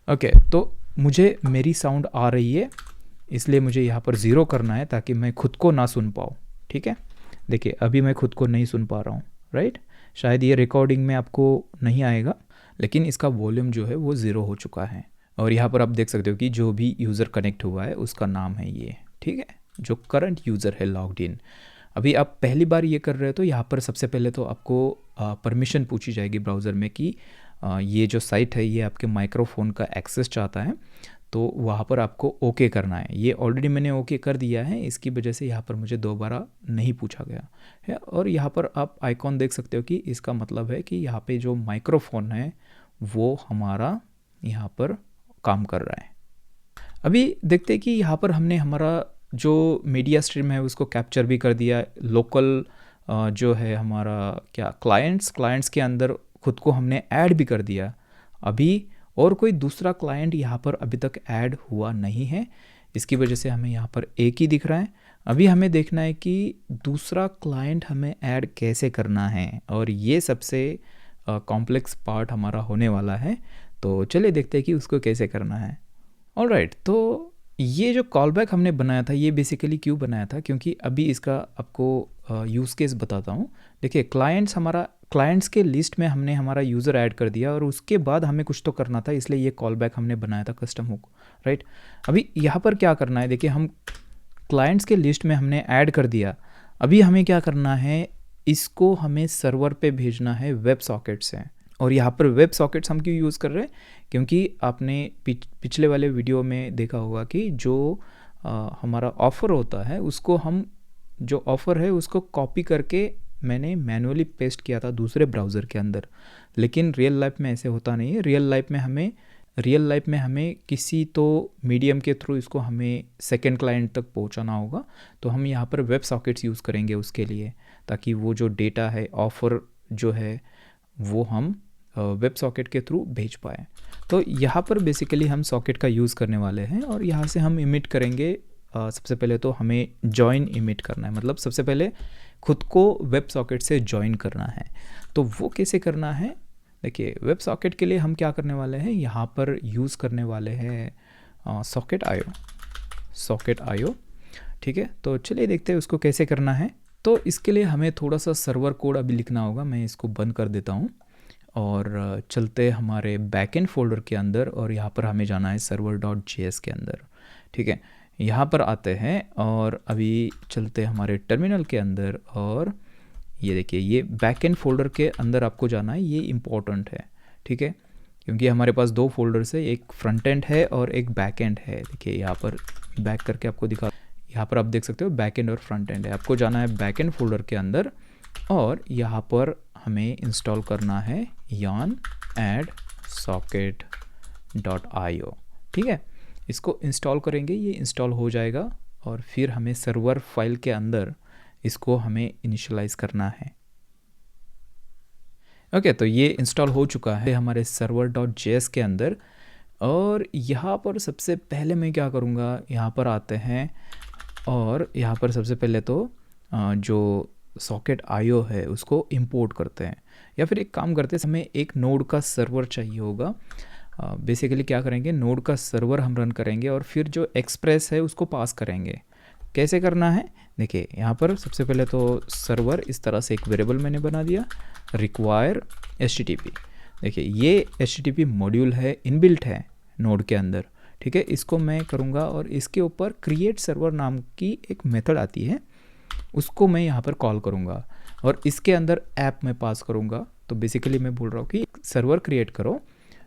ओके, तो मुझे मेरी साउंड आ रही है, इसलिए मुझे यहाँ पर ज़ीरो करना है ताकि मैं खुद को ना सुन पाऊँ, ठीक है। देखिए अभी मैं खुद को नहीं सुन पा रहा हूँ, राइट। शायद ये रिकॉर्डिंग में आपको नहीं आएगा, लेकिन इसका वॉल्यूम जो है वो ज़ीरो हो चुका है। और यहाँ पर आप देख सकते हो कि जो भी यूज़र कनेक्ट हुआ है उसका नाम है ये, ठीक है, जो करंट यूज़र है लॉग्ड इन। अभी आप पहली बार ये कर रहे हो तो यहाँ पर सबसे पहले तो आपको परमिशन पूछी जाएगी ब्राउज़र में कि ये जो साइट है ये आपके माइक्रोफोन का एक्सेस चाहता है, तो वहाँ पर आपको ओके करना है। ये ऑलरेडी मैंने ओके कर दिया है, इसकी वजह से यहाँ पर मुझे दोबारा नहीं पूछा गया है। और यहाँ पर आप आइकॉन देख सकते हो कि इसका मतलब है कि यहाँ पे जो माइक्रोफोन है वो हमारा यहाँ पर काम कर रहा है। अभी देखते हैं कि यहाँ पर हमने हमारा जो मीडिया स्ट्रीम है उसको कैप्चर भी कर दिया। लोकल जो है हमारा क्या क्लाइंट्स के अंदर खुद को हमने ऐड भी कर दिया अभी, और कोई दूसरा क्लाइंट यहाँ पर अभी तक ऐड हुआ नहीं है, इसकी वजह से हमें यहाँ पर एक ही दिख रहा है। अभी हमें देखना है कि दूसरा क्लाइंट हमें ऐड कैसे करना है, और ये सबसे कॉम्प्लेक्स पार्ट हमारा होने वाला है। तो चलिए देखते हैं कि उसको कैसे करना है। ऑलराइट, तो ये जो कॉल बैक हमने बनाया था ये बेसिकली क्यों बनाया था, क्योंकि अभी इसका आपको यूज़ केस बताता हूँ। देखिए क्लाइंट्स के लिस्ट में हमने हमारा यूज़र ऐड कर दिया, और उसके बाद हमें कुछ तो करना था, इसलिए ये कॉल बैक हमने बनाया था कस्टम हुक, राइट। अभी यहाँ पर क्या करना है, देखिए हम क्लाइंट्स के लिस्ट में हमने ऐड कर दिया। अभी हमें क्या करना है, इसको हमें सर्वर पे भेजना है वेब सॉकेट से। और यहाँ पर वेब सॉकेट्स हम क्यों यूज़ कर रहे हैं, क्योंकि आपने पिछले वाले वीडियो में देखा होगा कि जो हमारा ऑफ़र होता है उसको हम जो ऑफ़र है उसको कॉपी करके मैंने मैनुअली पेस्ट किया था दूसरे ब्राउज़र के अंदर, लेकिन रियल लाइफ में ऐसे होता नहीं है। रियल लाइफ में हमें किसी तो मीडियम के थ्रू इसको हमें सेकंड क्लाइंट तक पहुंचाना होगा, तो हम यहाँ पर वेब सॉकेट्स यूज़ करेंगे उसके लिए, ताकि वो जो डेटा है ऑफ़र जो है वो हम वेब सॉकेट के थ्रू भेज पाए। तो यहाँ पर बेसिकली हम सॉकेट का यूज़ करने वाले हैं, और यहाँ से हम इमिट करेंगे। सबसे पहले तो हमें जॉइन इमिट करना है, मतलब सबसे पहले खुद को वेब सॉकेट से जॉइन करना है। तो वो कैसे करना है, देखिए वेब सॉकेट के लिए हम क्या करने वाले हैं, यहाँ पर यूज़ करने वाले हैं सॉकेट आयो, ठीक है। तो चलिए देखते हैं उसको कैसे करना है। तो इसके लिए हमें थोड़ा सा सर्वर कोड अभी लिखना होगा, मैं इसको बंद कर देता हूँ। और चलते हमारे बैकएंड फोल्डर के अंदर और यहाँ पर हमें जाना है server.js के अंदर। ठीक है, यहाँ पर आते हैं और अभी चलते हमारे टर्मिनल के अंदर और ये देखिए ये बैकएंड फोल्डर के अंदर आपको जाना है, ये इम्पोर्टेंट है। ठीक है, क्योंकि हमारे पास दो फोल्डर्स है, एक फ्रंट एंड है और एक बैक एंड है। देखिए यहाँ पर बैक करके आपको दिखा, यहाँ पर आप देख सकते हो बैक एंड और फ्रंट एंड है। आपको जाना है बैक एंड फोल्डर के अंदर और यहाँ पर हमें इंस्टॉल करना है yarn add socket.io। ठीक है, इसको इंस्टॉल करेंगे, ये इंस्टॉल हो जाएगा और फिर हमें सर्वर फाइल के अंदर इसको हमें इनिशियलाइज करना है। ओके, तो ये इंस्टॉल हो चुका है हमारे server.js के अंदर। और यहाँ पर सबसे पहले मैं क्या करूँगा, यहाँ पर आते हैं और यहाँ पर सबसे पहले तो जो socket.io है उसको इंपोर्ट करते हैं, या फिर एक काम करते हैं, हमें एक नोड का सर्वर चाहिए होगा। बेसिकली क्या करेंगे, नोड का सर्वर हम रन करेंगे और फिर जो एक्सप्रेस है उसको पास करेंगे। कैसे करना है, देखिए यहाँ पर सबसे पहले तो सर्वर इस तरह से एक वेरिएबल मैंने बना दिया, रिक्वायर HTTP। देखिए ये HTTP मॉड्यूल है, इनबिल्ट है नोड के अंदर। ठीक है, इसको मैं करूँगा और इसके ऊपर क्रिएट सर्वर नाम की एक मेथड आती है, उसको मैं यहाँ पर कॉल करूँगा और इसके अंदर ऐप में पास करूँगा। तो बेसिकली मैं बोल रहा हूँ कि सर्वर क्रिएट करो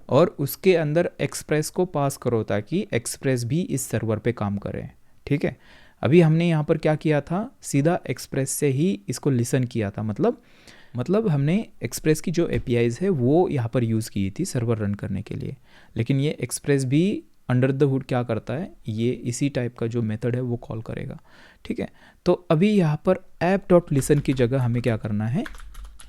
और उसके अंदर एक्सप्रेस को पास करो ताकि एक्सप्रेस भी इस सर्वर पे काम करे। ठीक है, अभी हमने यहाँ पर क्या किया था, सीधा एक्सप्रेस से ही इसको लिसन किया था, मतलब हमने एक्सप्रेस की जो APIs है वो यहाँ पर यूज़ की थी सर्वर रन करने के लिए। लेकिन ये एक्सप्रेस भी अंडर द हुड क्या करता है, ये इसी टाइप का जो मेथड है वो कॉल करेगा। ठीक है, तो अभी यहाँ पर app.listen की जगह हमें क्या करना है,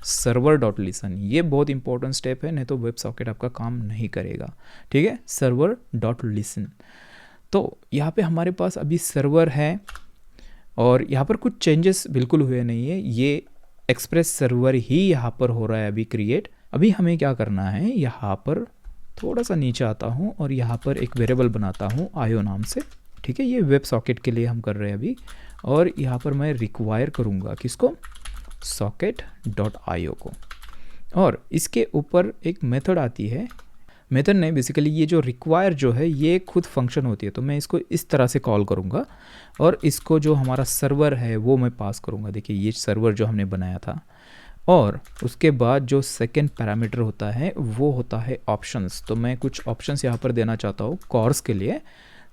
server.listen। ये बहुत इंपॉर्टेंट स्टेप है, नहीं तो वेब सॉकेट आपका काम नहीं करेगा। ठीक है, server.listen। तो यहाँ पे हमारे पास अभी सर्वर है और यहाँ पर कुछ चेंजेस बिल्कुल हुए नहीं है, ये एक्सप्रेस सर्वर ही यहाँ पर हो रहा है अभी क्रिएट। अभी हमें क्या करना है, यहाँ पर थोड़ा सा नीचे आता हूँ और यहाँ पर एक वेरिएबल बनाता हूँ IO नाम से। ठीक है, ये वेब सॉकेट के लिए हम कर रहे हैं अभी। और यहाँ पर मैं रिक्वायर करूँगा किसको, socket.io को। और इसके ऊपर एक मेथड आती है, मेथड नहीं बेसिकली ये जो रिक्वायर जो है ये खुद फंक्शन होती है, तो मैं इसको इस तरह से कॉल करूँगा और इसको जो हमारा सर्वर है वो मैं पास करूँगा। देखिए ये सर्वर जो हमने बनाया था, और उसके बाद जो सेकंड पैरामीटर होता है वो होता है ऑप्शंस। तो मैं कुछ ऑप्शंस यहाँ पर देना चाहता हूँ कॉर्स के लिए,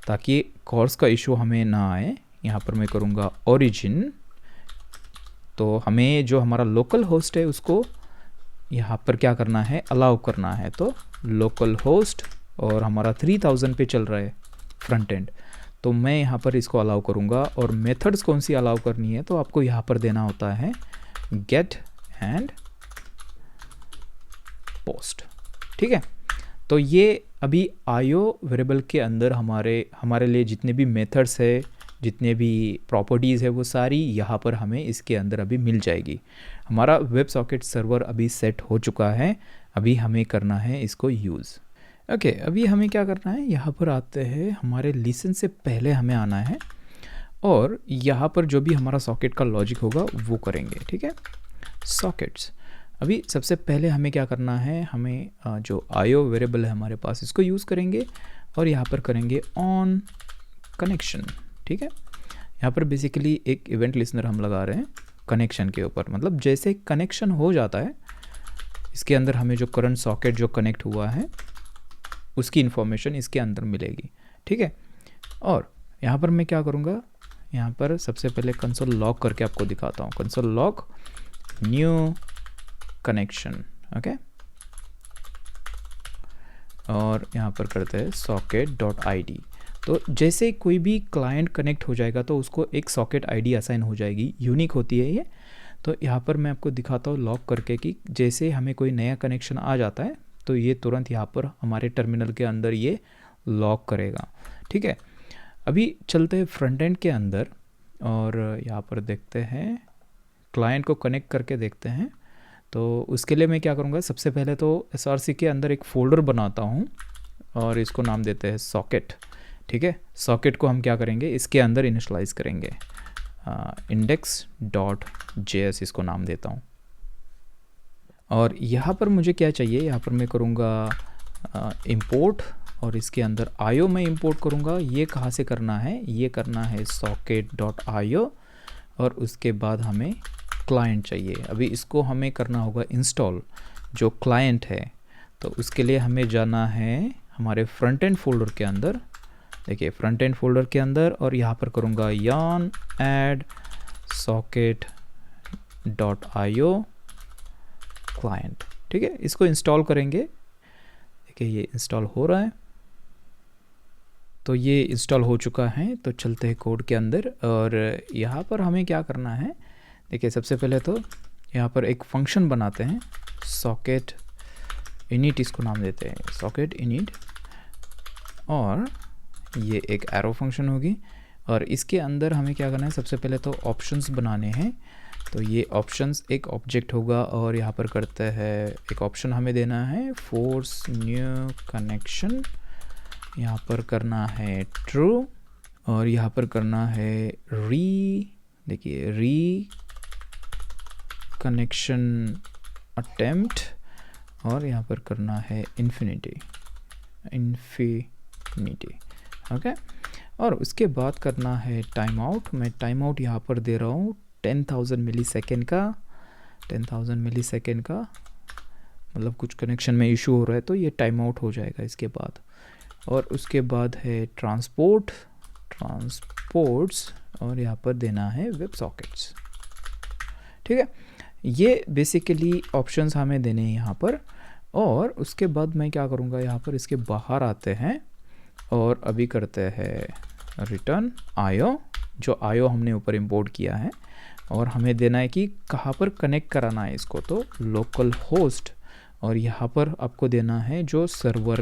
ताकि कॉर्स का इशू हमें ना आए। यहाँ पर मैं करूँगा ओरिजिन, तो हमें जो हमारा लोकल होस्ट है उसको यहाँ पर क्या करना है, अलाउ करना है। तो लोकल होस्ट और हमारा 3000 पे चल रहा है फ्रंट एंड, तो मैं यहाँ पर इसको अलाउ करूँगा। और मेथड्स कौन सी अलाउ करनी है, तो आपको यहाँ पर देना होता है गेट एंड पोस्ट। ठीक है, तो ये अभी IO वेरिएबल के अंदर हमारे लिए जितने भी मेथड्स है, जितने भी प्रॉपर्टीज़ है वो सारी यहाँ पर हमें इसके अंदर अभी मिल जाएगी। हमारा वेब सॉकेट सर्वर अभी सेट हो चुका है, अभी हमें करना है इसको यूज़। ओके, अभी हमें क्या करना है, यहाँ पर आते हैं, हमारे लिसन से पहले हमें आना है और यहाँ पर जो भी हमारा सॉकेट का लॉजिक होगा वो करेंगे। ठीक है, सॉकेट्स। अभी सबसे पहले हमें क्या करना है, हमें जो IO वेरिएबल है हमारे पास इसको यूज़ करेंगे और यहाँ पर करेंगे ऑन कनेक्शन। ठीक है, यहाँ पर बेसिकली एक इवेंट लिसनर हम लगा रहे हैं कनेक्शन के ऊपर, मतलब जैसे कनेक्शन हो जाता है इसके अंदर हमें जो करंट सॉकेट जो कनेक्ट हुआ है उसकी इन्फॉर्मेशन इसके अंदर मिलेगी। ठीक है, और यहाँ पर मैं क्या करूँगा, यहाँ पर सबसे पहले कंसोल लॉग करके आपको दिखाता हूँ। Console log new connection. Okay, और यहाँ पर करते हैं socket.id। तो जैसे कोई भी क्लाइंट कनेक्ट हो जाएगा तो उसको एक सॉकेट ID असाइन हो जाएगी, यूनिक होती है ये। तो यहाँ पर मैं आपको दिखाता हूँ लॉक करके कि जैसे हमें कोई नया कनेक्शन आ जाता है तो ये तुरंत यहाँ पर हमारे टर्मिनल के अंदर ये लॉक करेगा। ठीक है, अभी चलते हैं फ्रंट एंड के अंदर और यहाँ पर देखते हैं, क्लाइंट को कनेक्ट करके देखते हैं। तो उसके लिए मैं क्या करूँगा, सबसे पहले तो SRC के अंदर एक फ़ोल्डर बनाता हूँ और इसको नाम देते हैं सॉकेट। ठीक है, सॉकेट को हम क्या करेंगे, इसके अंदर इनिशियलाइज़ करेंगे, index.js इसको नाम देता हूँ। और यहाँ पर मुझे क्या चाहिए, यहाँ पर मैं करूँगा इंपोर्ट और इसके अंदर आईओ मैं इंपोर्ट करूँगा। ये कहाँ से करना है, ये करना है socket.io और उसके बाद हमें क्लाइंट चाहिए। अभी इसको हमें करना होगा इंस्टॉल, जो क्लाइंट है। तो उसके लिए हमें जाना है हमारे फ्रंट एंड फोल्डर के अंदर। देखिए फ्रंट एंड फोल्डर के अंदर, और यहाँ पर करूँगा yarn add socket.io क्लाइंट। ठीक है, इसको इंस्टॉल करेंगे। देखिए ये इंस्टॉल हो रहा है, तो ये इंस्टॉल हो चुका है। तो चलते हैं कोड के अंदर, और यहाँ पर हमें क्या करना है। देखिए सबसे पहले तो यहाँ पर एक फंक्शन बनाते हैं, सॉकेट इनिट इसको नाम देते हैं, सॉकेट इनिट, और ये एक एरो फंक्शन होगी। और इसके अंदर हमें क्या करना है, सबसे पहले तो ऑप्शंस बनाने हैं। तो ये ऑप्शंस एक ऑब्जेक्ट होगा, और यहाँ पर करते हैं एक ऑप्शन हमें देना है फोर्स न्यू कनेक्शन, यहाँ पर करना है ट्रू, और यहाँ पर करना है देखिए री कनेक्शन अटेम्प्ट, और यहाँ पर करना है इन्फिनिटी। ओके, और उसके बाद करना है टाइम आउट। मैं टाइम आउट यहाँ पर दे रहा हूँ 10,000 मिली सेकेंड का। 10,000 मिली सेकेंड का मतलब कुछ कनेक्शन में इशू हो रहा है, तो ये टाइम आउट हो जाएगा इसके बाद। और उसके बाद है ट्रांसपोर्ट्स, और यहाँ पर देना है वेब सॉकेट्स। ठीक है, ये बेसिकली ऑप्शंस हमें देने हैं यहाँ पर। और उसके बाद मैं क्या करूँगा, यहाँ पर इसके बाहर आते हैं और अभी करते हैं रिटर्न आईओ, जो आईओ हमने ऊपर इंपोर्ट किया है। और हमें देना है कि कहाँ पर कनेक्ट कराना है इसको, तो लोकल होस्ट, और यहाँ पर आपको देना है जो सर्वर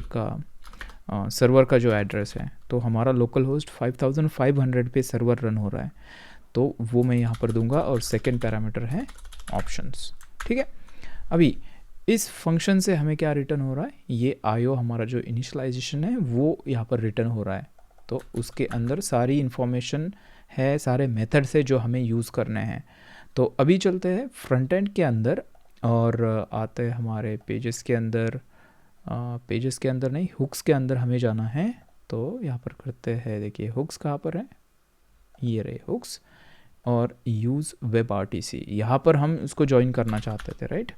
का जो एड्रेस है। तो हमारा लोकल होस्ट 5500 पे सर्वर रन हो रहा है, तो वो मैं यहाँ पर दूंगा। और सेकंड पैरामीटर है ऑप्शंस। ठीक है, अभी इस फंक्शन से हमें क्या रिटर्न हो रहा है, ये आईओ हमारा जो इनिशियलाइजेशन है वो यहाँ पर रिटर्न हो रहा है। तो उसके अंदर सारी इन्फॉर्मेशन है, सारे मेथड से जो हमें यूज़ करने हैं। तो अभी चलते हैं फ्रंट एंड के अंदर और आते हैं हमारे पेजेस के अंदर। पेजेस के अंदर नहीं, हुक्स के अंदर हमें जाना है। तो यहाँ पर करते हैं, देखिए हुक्स कहाँ पर है, ये रहे हुक्स, और यूज़ वेब आरटीसी, यहाँ पर हम उसको ज्वाइन करना चाहते थे, राइट।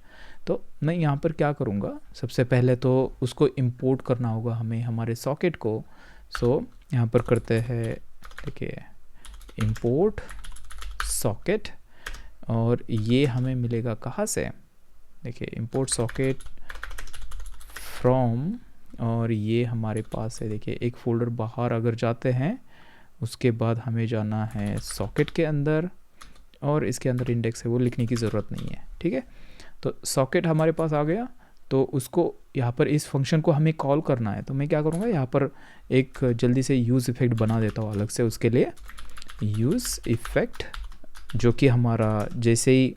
तो मैं यहाँ पर क्या करूँगा, सबसे पहले तो उसको इंपोर्ट करना होगा हमें हमारे सॉकेट को। सो यहाँ पर करते हैं, देखिए इंपोर्ट सॉकेट, और ये हमें मिलेगा कहाँ से, देखिए इंपोर्ट सॉकेट फ्रॉम, और ये हमारे पास है। देखिए एक फ़ोल्डर बाहर अगर जाते हैं, उसके बाद हमें जाना है सॉकेट के अंदर, और इसके अंदर इंडेक्स है वो लिखने की ज़रूरत नहीं है। ठीक है, तो सॉकेट हमारे पास आ गया। तो उसको यहाँ पर इस फंक्शन को हमें कॉल करना है। तो मैं क्या करूँगा, यहाँ पर एक जल्दी से यूज़ इफ़ेक्ट बना देता हूँ अलग से उसके लिए, यूज़ इफ़ेक्ट, जो कि हमारा जैसे ही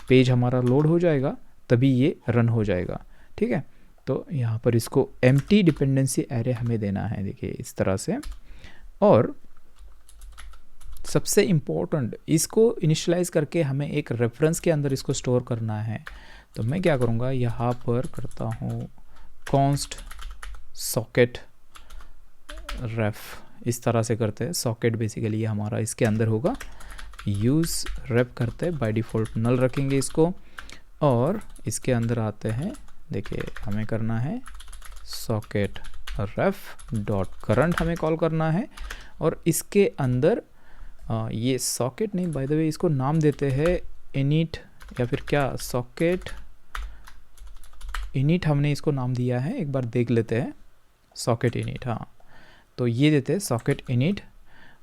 पेज हमारा लोड हो जाएगा तभी ये रन हो जाएगा। ठीक है, तो यहाँ पर इसको एम्प्टी डिपेंडेंसी एरे हमें देना है, देखिए इस तरह से। और सबसे इम्पोर्टेंट, इसको इनिशियलाइज़ करके हमें एक रेफरेंस के अंदर इसको स्टोर करना है। तो मैं क्या करूँगा, यहाँ पर करता हूँ कॉन्स्ट सॉकेट रेफ, इस तरह से करते हैं। सॉकेट बेसिकली ये हमारा इसके अंदर होगा, यूज़ रेफ करते हैं, बाय डिफ़ॉल्ट नल रखेंगे इसको। और इसके अंदर आते हैं, देखिए हमें करना है सॉकेट रेफ डॉट करंट हमें कॉल करना है। और इसके अंदर ये सॉकेट नहीं, बाय द वे इसको नाम देते हैं इनिट, या फिर क्या सॉकेट इनिट हमने इसको नाम दिया है, एक बार देख लेते हैं। सॉकेट इनिट, हाँ, तो ये देते हैं सॉकेट इनिट।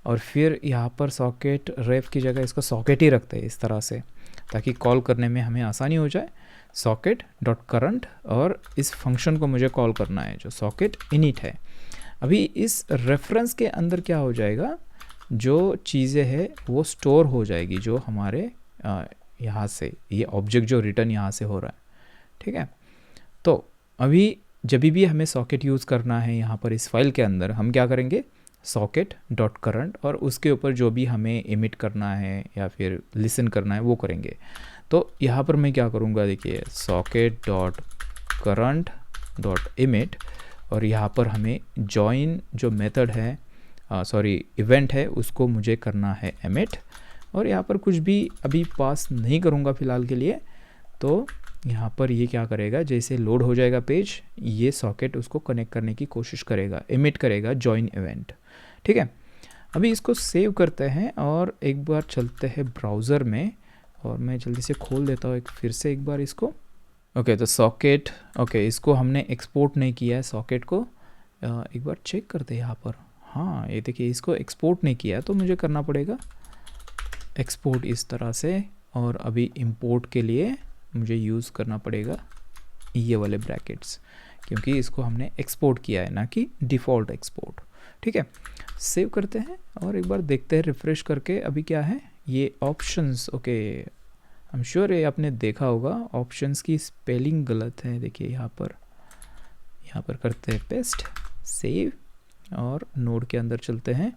और फिर यहाँ पर सॉकेट रेफ की जगह इसको सॉकेट ही रखते हैं इस तरह से, ताकि कॉल करने में हमें आसानी हो जाए। सॉकेट डॉट करंट, और इस फंक्शन को मुझे कॉल करना है जो सॉकेट इनिट है। अभी इस रेफरेंस के अंदर क्या हो जाएगा, जो चीज़ें हैं वो स्टोर हो जाएगी, जो हमारे यहाँ से ये ऑब्जेक्ट जो रिटर्न यहाँ से हो रहा है। ठीक है, तो अभी जब भी हमें सॉकेट यूज़ करना है यहाँ पर इस फाइल के अंदर, हम क्या करेंगे, सॉकेट डॉट करंट, और उसके ऊपर जो भी हमें इमिट करना है या फिर लिसन करना है वो करेंगे। तो यहाँ पर मैं क्या करूँगा, देखिए socket dot current dot emit, और यहाँ पर हमें जॉइन जो मेथड है इवेंट है उसको मुझे करना है एमिट, और यहाँ पर कुछ भी अभी पास नहीं करूँगा फ़िलहाल के लिए। तो यहाँ पर ये क्या करेगा, जैसे लोड हो जाएगा पेज, ये सॉकेट उसको कनेक्ट करने की कोशिश करेगा, इमिट करेगा जॉइन इवेंट। ठीक है, अभी इसको सेव करते हैं और एक बार चलते हैं ब्राउज़र में, और मैं जल्दी से खोल देता हूँ फिर से एक बार इसको। ओके, तो सॉकेट, ओके इसको हमने एक्सपोर्ट नहीं किया है सॉकेट को, एक बार चेक करते हैं यहाँ पर। हाँ ये देखिए, इसको एक्सपोर्ट नहीं किया है, तो मुझे करना पड़ेगा एक्सपोर्ट इस तरह से, और अभी इंपोर्ट के लिए मुझे यूज़ करना पड़ेगा ये वाले ब्रैकेट्स, क्योंकि इसको हमने एक्सपोर्ट किया है ना कि डिफ़ॉल्ट एक्सपोर्ट। ठीक है, सेव करते हैं और एक बार देखते हैं रिफ़्रेश करके अभी क्या है ये options. Okay, I am sure ये आपने देखा होगा, ऑप्शंस की स्पेलिंग गलत है। देखिए यहाँ पर करते हैं पेस्ट, सेव, और नोड के अंदर चलते हैं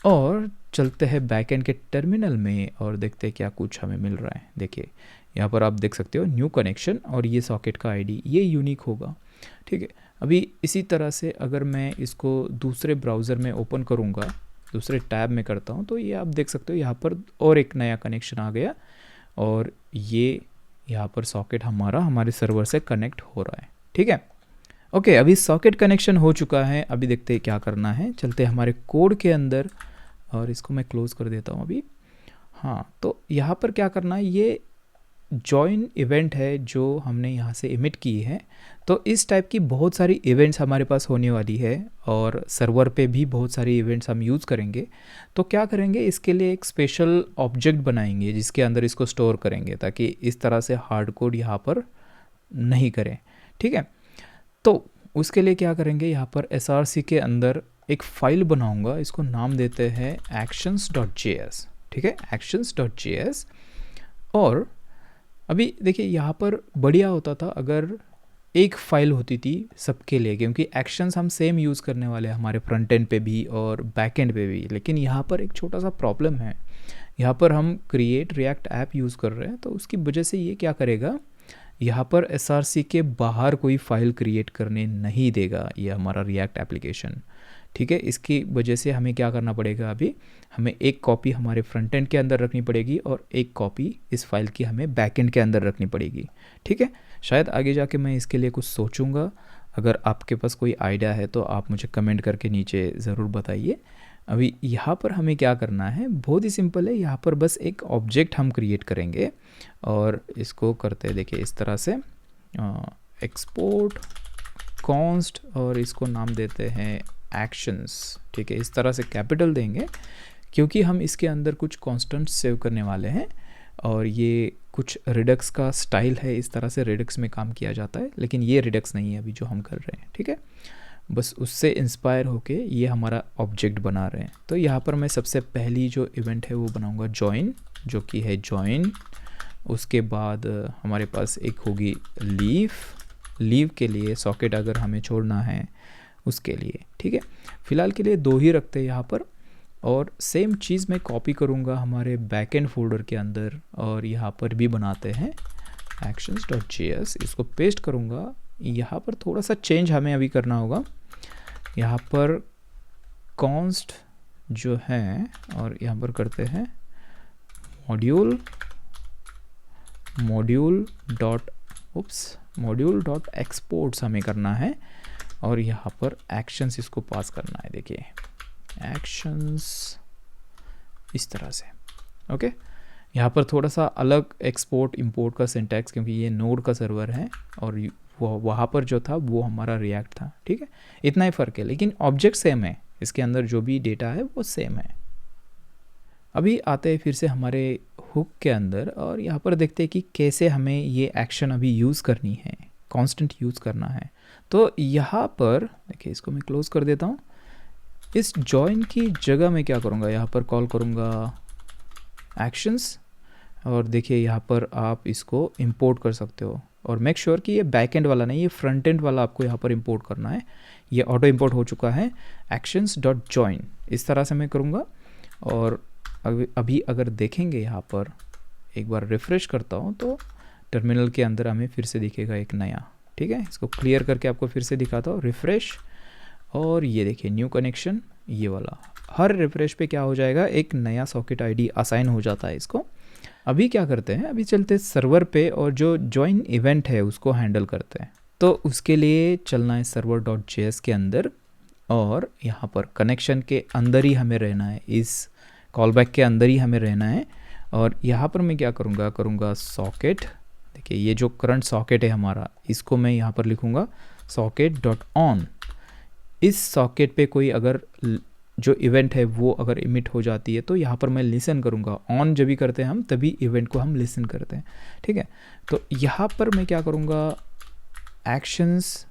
और चलते हैं बैकएंड के टर्मिनल में और देखते हैं क्या कुछ हमें मिल रहा है। देखिए यहाँ पर आप देख सकते हो न्यू कनेक्शन, और ये सॉकेट का आईडी ये यूनिक होगा। ठीक है, अभी इसी तरह से अगर मैं इसको दूसरे ब्राउज़र में ओपन करूँगा, दूसरे टैब में करता हूँ, तो ये आप देख सकते हो यहाँ पर और एक नया कनेक्शन आ गया, और ये यहाँ पर सॉकेट हमारे सर्वर से कनेक्ट हो रहा है। ठीक है, ओके अभी सॉकेट कनेक्शन हो चुका है। अभी देखते हैं क्या करना है, चलते हैं हमारे कोड के अंदर, और इसको मैं क्लोज़ कर देता हूँ अभी। हाँ, तो यहाँ पर क्या करना है, ये जॉइन इवेंट है जो हमने यहाँ से इमिट की है। तो इस टाइप की बहुत सारी इवेंट्स हमारे पास होने वाली है, और सर्वर पे भी बहुत सारी इवेंट्स हम यूज़ करेंगे। तो क्या करेंगे, इसके लिए एक स्पेशल ऑब्जेक्ट बनाएंगे जिसके अंदर इसको स्टोर करेंगे, ताकि इस तरह से हार्ड कोड यहाँ पर नहीं करें। ठीक है, तो उसके लिए क्या करेंगे, यहाँ पर src के अंदर एक फ़ाइल बनाऊँगा, इसको नाम देते हैं actions.js। ठीक है, actions.js। और अभी देखिए यहाँ पर बढ़िया होता था अगर एक फ़ाइल होती थी सबके लिए, क्योंकि एक्शंस हम सेम यूज़ करने वाले हैं हमारे फ्रंट एंड पे भी और बैक एंड पे भी। लेकिन यहाँ पर एक छोटा सा प्रॉब्लम है, यहाँ पर हम क्रिएट रिएक्ट ऐप यूज़ कर रहे हैं, तो उसकी वजह से ये क्या करेगा, यहाँ पर src के बाहर कोई फ़ाइल क्रिएट करने नहीं देगा ये हमारा रिएक्ट एप्लीकेशन। ठीक है, इसकी वजह से हमें क्या करना पड़ेगा, अभी हमें एक कॉपी हमारे फ्रंट एंड के अंदर रखनी पड़ेगी और एक कॉपी इस फाइल की हमें बैक एंड के अंदर रखनी पड़ेगी। ठीक है, शायद आगे जाके मैं इसके लिए कुछ सोचूंगा। अगर आपके पास कोई आइडिया है तो आप मुझे कमेंट करके नीचे ज़रूर बताइए। अभी यहाँ पर हमें क्या करना है, बहुत ही सिंपल है। यहाँ पर बस एक ऑब्जेक्ट हम क्रिएट करेंगे और इसको करते हैं देखिए इस तरह से, एक्सपोर्ट कॉन्स्ट, और इसको नाम देते हैं एक्शंस। ठीक है, इस तरह से कैपिटल देंगे क्योंकि हम इसके अंदर कुछ कॉन्स्टेंट्स सेव करने वाले हैं, और ये कुछ रिडक्स का स्टाइल है, इस तरह से रिडक्स में काम किया जाता है, लेकिन ये रिडक्स नहीं है अभी जो हम कर रहे हैं। ठीक है, बस उससे इंस्पायर होके ये हमारा ऑब्जेक्ट बना रहे हैं। तो यहाँ पर मैं सबसे पहली जो इवेंट है वो बनाऊंगा जॉइन, जो कि है जॉइन। उसके बाद हमारे पास एक होगी लीव के लिए सॉकेट अगर हमें छोड़ना है उसके लिए। ठीक है, फ़िलहाल के लिए 2 ही रखते हैं यहाँ पर, और सेम चीज़ मैं कॉपी करूँगा हमारे बैकएंड फोल्डर के अंदर, और यहाँ पर भी बनाते हैं actions.js। इसको पेस्ट करूँगा। यहाँ पर थोड़ा सा चेंज हमें अभी करना होगा, यहाँ पर कॉन्स्ट जो है, और यहाँ पर करते हैं मॉड्यूल डॉट एक्सपोर्ट्स हमें करना है, और यहाँ पर एक्शंस इसको पास करना है। देखिए एक्शंस इस तरह से। ओके, यहाँ पर थोड़ा सा अलग एक्सपोर्ट इंपोर्ट का सिंटैक्स, क्योंकि ये नोड का सर्वर है और वहाँ पर जो था वो हमारा रिएक्ट था। ठीक है, इतना ही फ़र्क है, लेकिन ऑब्जेक्ट सेम है, इसके अंदर जो भी डेटा है वो सेम है। अभी आते हैं फिर से हमारे हुक के अंदर, और यहाँ पर देखते हैं कि कैसे हमें ये एक्शन अभी यूज़ करनी है, कांस्टेंट यूज़ करना है। तो यहाँ पर देखिए, इसको मैं क्लोज़ कर देता हूँ। इस जॉइन की जगह मैं क्या करूँगा, यहाँ पर कॉल करूँगा एक्शंस, और देखिए यहाँ पर आप इसको इंपोर्ट कर सकते हो। और मेक श्योर कि ये बैक एंड वाला नहीं, ये फ्रंट एंड वाला आपको यहाँ पर इंपोर्ट करना है। ये ऑटो इंपोर्ट हो चुका है actions.join, इस तरह से मैं करूँगा। और अभी अगर देखेंगे यहाँ पर एक बार रिफ़्रेश करता हूँ तो टर्मिनल के अंदर हमें फिर से दिखेगा एक नया, ठीक है। इसको क्लियर करके आपको फिर से दिखाता हूँ, रिफ़्रेश, और ये देखिए न्यू कनेक्शन, ये वाला हर रिफ़्रेश पे क्या हो जाएगा, एक नया सॉकेट आईडी असाइन हो जाता है इसको। अभी क्या करते हैं, अभी चलते हैं सर्वर पे और जो ज्वाइन इवेंट है उसको हैंडल करते हैं। तो उसके लिए चलना है server.js के अंदर, और यहाँ पर कनेक्शन के अंदर ही हमें रहना है, इस कॉलबैक के अंदर ही हमें रहना है। और यहाँ पर मैं क्या करूँगा सॉकेट, देखिए ये जो करंट सॉकेट है हमारा, इसको मैं यहाँ पर लिखूँगा socket.on। इस सॉकेट पे कोई अगर जो इवेंट है वो अगर इमिट हो जाती है तो यहाँ पर मैं लिसन करूँगा। ऑन जब भी करते हैं हम तभी इवेंट को हम लिसन करते हैं, ठीक है। तो यहाँ पर मैं क्या करूँगा एक्शंस,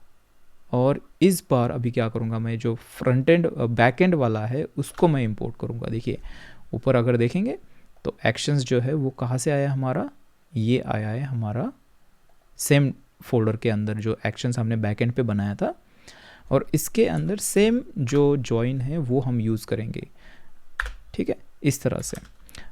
और इस बार अभी क्या करूँगा मैं जो फ्रंट एंड बैक एंड वाला है उसको मैं इंपोर्ट करूँगा। देखिए ऊपर अगर देखेंगे तो एक्शंस जो है वो कहाँ से आया हमारा, ये आया है हमारा सेम फोल्डर के अंदर जो एक्शंस हमने बैक एंड पे बनाया था, और इसके अंदर सेम जो ज्वाइन है वो हम यूज़ करेंगे, ठीक है, इस तरह से।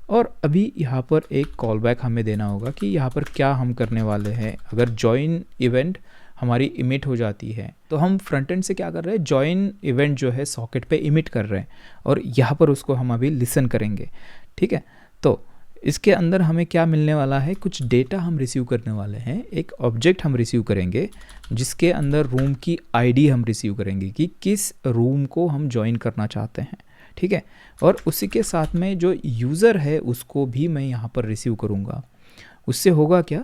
और अभी यहाँ पर एक कॉल बैक हमें देना होगा कि यहाँ पर क्या हम करने वाले हैं। अगर ज्वाइन इवेंट हमारी इमिट हो जाती है तो हम फ्रंट एंड से क्या कर रहे हैं, ज्वाइन इवेंट जो है सॉकेट पे इमिट कर रहे हैं, और यहाँ पर उसको हम अभी लिसन करेंगे, ठीक है। तो इसके अंदर हमें क्या मिलने वाला है, कुछ डेटा हम रिसीव करने वाले हैं। एक ऑब्जेक्ट हम रिसीव करेंगे जिसके अंदर रूम की आईडी हम रिसीव करेंगे कि किस रूम को हम ज्वाइन करना चाहते हैं, ठीक है। और उसी के साथ में जो यूज़र है उसको भी मैं यहाँ पर रिसीव करूँगा। उससे होगा क्या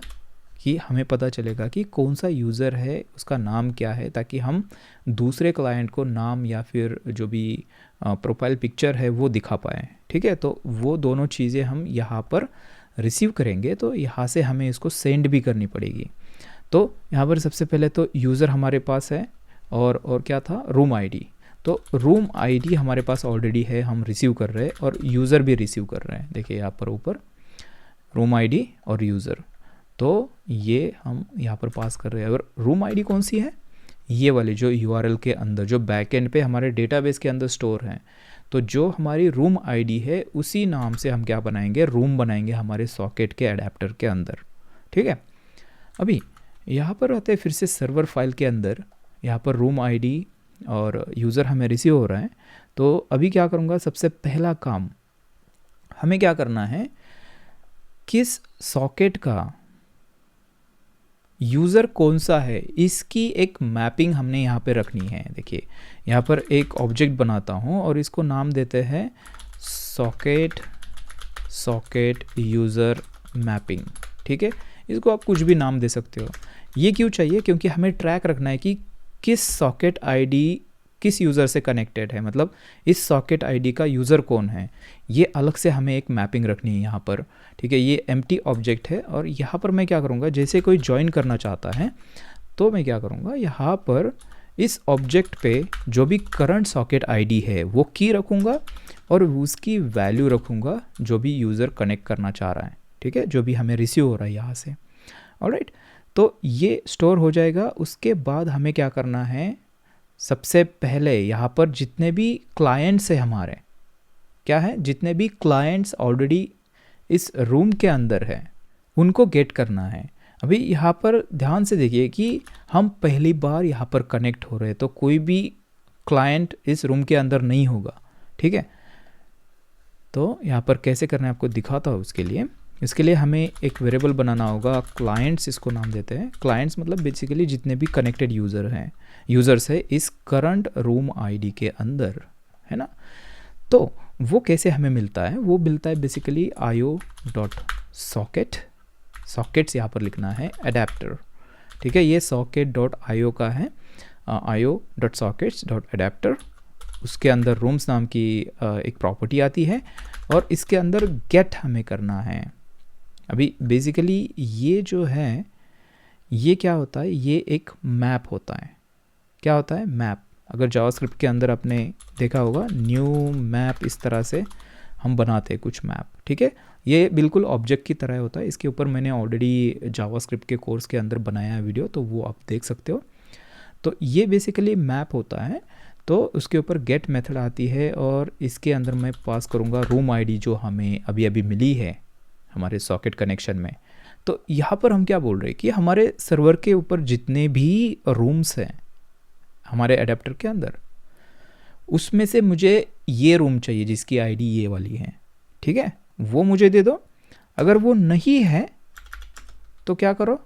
कि हमें पता चलेगा कि कौन सा यूज़र है, उसका नाम क्या है, ताकि हम दूसरे क्लाइंट को नाम या फिर जो भी प्रोफाइल पिक्चर है वो दिखा पाएँ, ठीक है। तो वो दोनों चीज़ें हम यहाँ पर रिसीव करेंगे, तो यहाँ से हमें इसको सेंड भी करनी पड़ेगी। तो यहाँ पर सबसे पहले तो यूज़र हमारे पास है, और क्या था, रूम आईडी। तो रूम आईडी हमारे पास ऑलरेडी है, हम रिसीव कर रहे हैं, और यूज़र भी रिसीव कर रहे हैं। देखिए यहाँ पर ऊपर रूम आईडी और यूज़र, तो ये हम यहाँ पर पास कर रहे हैं। और रूम आईडी कौन सी है, ये वाली जो URL के अंदर जो बैकएंड पे हमारे डेटाबेस के अंदर स्टोर है। तो जो हमारी रूम आईडी है उसी नाम से हम क्या बनाएंगे, रूम बनाएंगे हमारे सॉकेट के अडेप्टर के अंदर, ठीक है। अभी यहाँ पर आते हैं फिर से सर्वर फाइल के अंदर, यहाँ पर रूम आईडी और यूज़र हमें रिसीव हो रहा है। तो अभी क्या करूँगा, सबसे पहला काम हमें क्या करना है, किस सॉकेट का यूज़र कौन सा है इसकी एक मैपिंग हमने यहाँ पे रखनी है। देखिए यहाँ पर एक ऑब्जेक्ट बनाता हूँ और इसको नाम देते हैं सॉकेट यूज़र मैपिंग, ठीक है। इसको आप कुछ भी नाम दे सकते हो। ये क्यों चाहिए, क्योंकि हमें ट्रैक रखना है कि किस सॉकेट आईडी किस यूज़र से कनेक्टेड है, मतलब इस सॉकेट आईडी का यूज़र कौन है, ये अलग से हमें एक मैपिंग रखनी है यहाँ पर, ठीक है। ये एम्प्टी ऑब्जेक्ट है, और यहाँ पर मैं क्या करूँगा, जैसे कोई ज्वाइन करना चाहता है तो मैं क्या करूँगा, यहाँ पर इस ऑब्जेक्ट पे जो भी करंट सॉकेट आईडी है वो की रखूँगा, और उसकी वैल्यू रखूँगा जो भी यूज़र कनेक्ट करना चाह रहा है, ठीक है, जो भी हमें रिसीव हो रहा है यहाँ से। ऑलराइट, तो ये स्टोर हो जाएगा। उसके बाद हमें क्या करना है, सबसे पहले यहाँ पर जितने भी क्लाइंट्स है हमारे, क्या है, जितने भी क्लाइंट्स ऑलरेडी इस रूम के अंदर है उनको गेट करना है। अभी यहाँ पर ध्यान से देखिए कि हम पहली बार यहाँ पर कनेक्ट हो रहे हैं, तो कोई भी क्लाइंट इस रूम के अंदर नहीं होगा, ठीक है। तो यहाँ पर कैसे करना है आपको दिखाता हूँ। इसके लिए हमें एक वेरिएबल बनाना होगा, क्लाइंट्स इसको नाम देते हैं। क्लाइंट्स मतलब बेसिकली जितने भी कनेक्टेड यूज़र्स है इस करंट रूम आईडी के अंदर, है ना। तो वो कैसे हमें मिलता है, वो मिलता है बेसिकली io.socket, सॉकेट्स यहाँ पर लिखना है अडेप्टर, ठीक है। ये socket.io का है, io.sockets.adapter। उसके अंदर रूम्स नाम की एक प्रॉपर्टी आती है, और इसके अंदर गेट हमें करना है। अभी बेसिकली ये जो है, ये क्या होता है, ये एक मैप होता है। क्या होता है, मैप। अगर जावास्क्रिप्ट के अंदर आपने देखा होगा न्यू मैप, इस तरह से हम बनाते हैं कुछ मैप, ठीक है। ये बिल्कुल ऑब्जेक्ट की तरह होता है, इसके ऊपर मैंने ऑलरेडी जावास्क्रिप्ट के कोर्स के अंदर बनाया है वीडियो, तो वो आप देख सकते हो। तो ये बेसिकली मैप होता है, तो उसके ऊपर गेट मेथड आती है और इसके अंदर मैं पास करूँगा रूम आईडी जो हमें अभी अभी मिली है हमारे सॉकेट कनेक्शन में। तो यहाँ पर हम क्या बोल रहे हैं कि हमारे सर्वर के ऊपर जितने भी रूम्स हैं हमारे अडेप्टर के अंदर, उसमें से मुझे ये रूम चाहिए जिसकी आईडी ये वाली है, ठीक है, वो मुझे दे दो। अगर वो नहीं है तो क्या करो,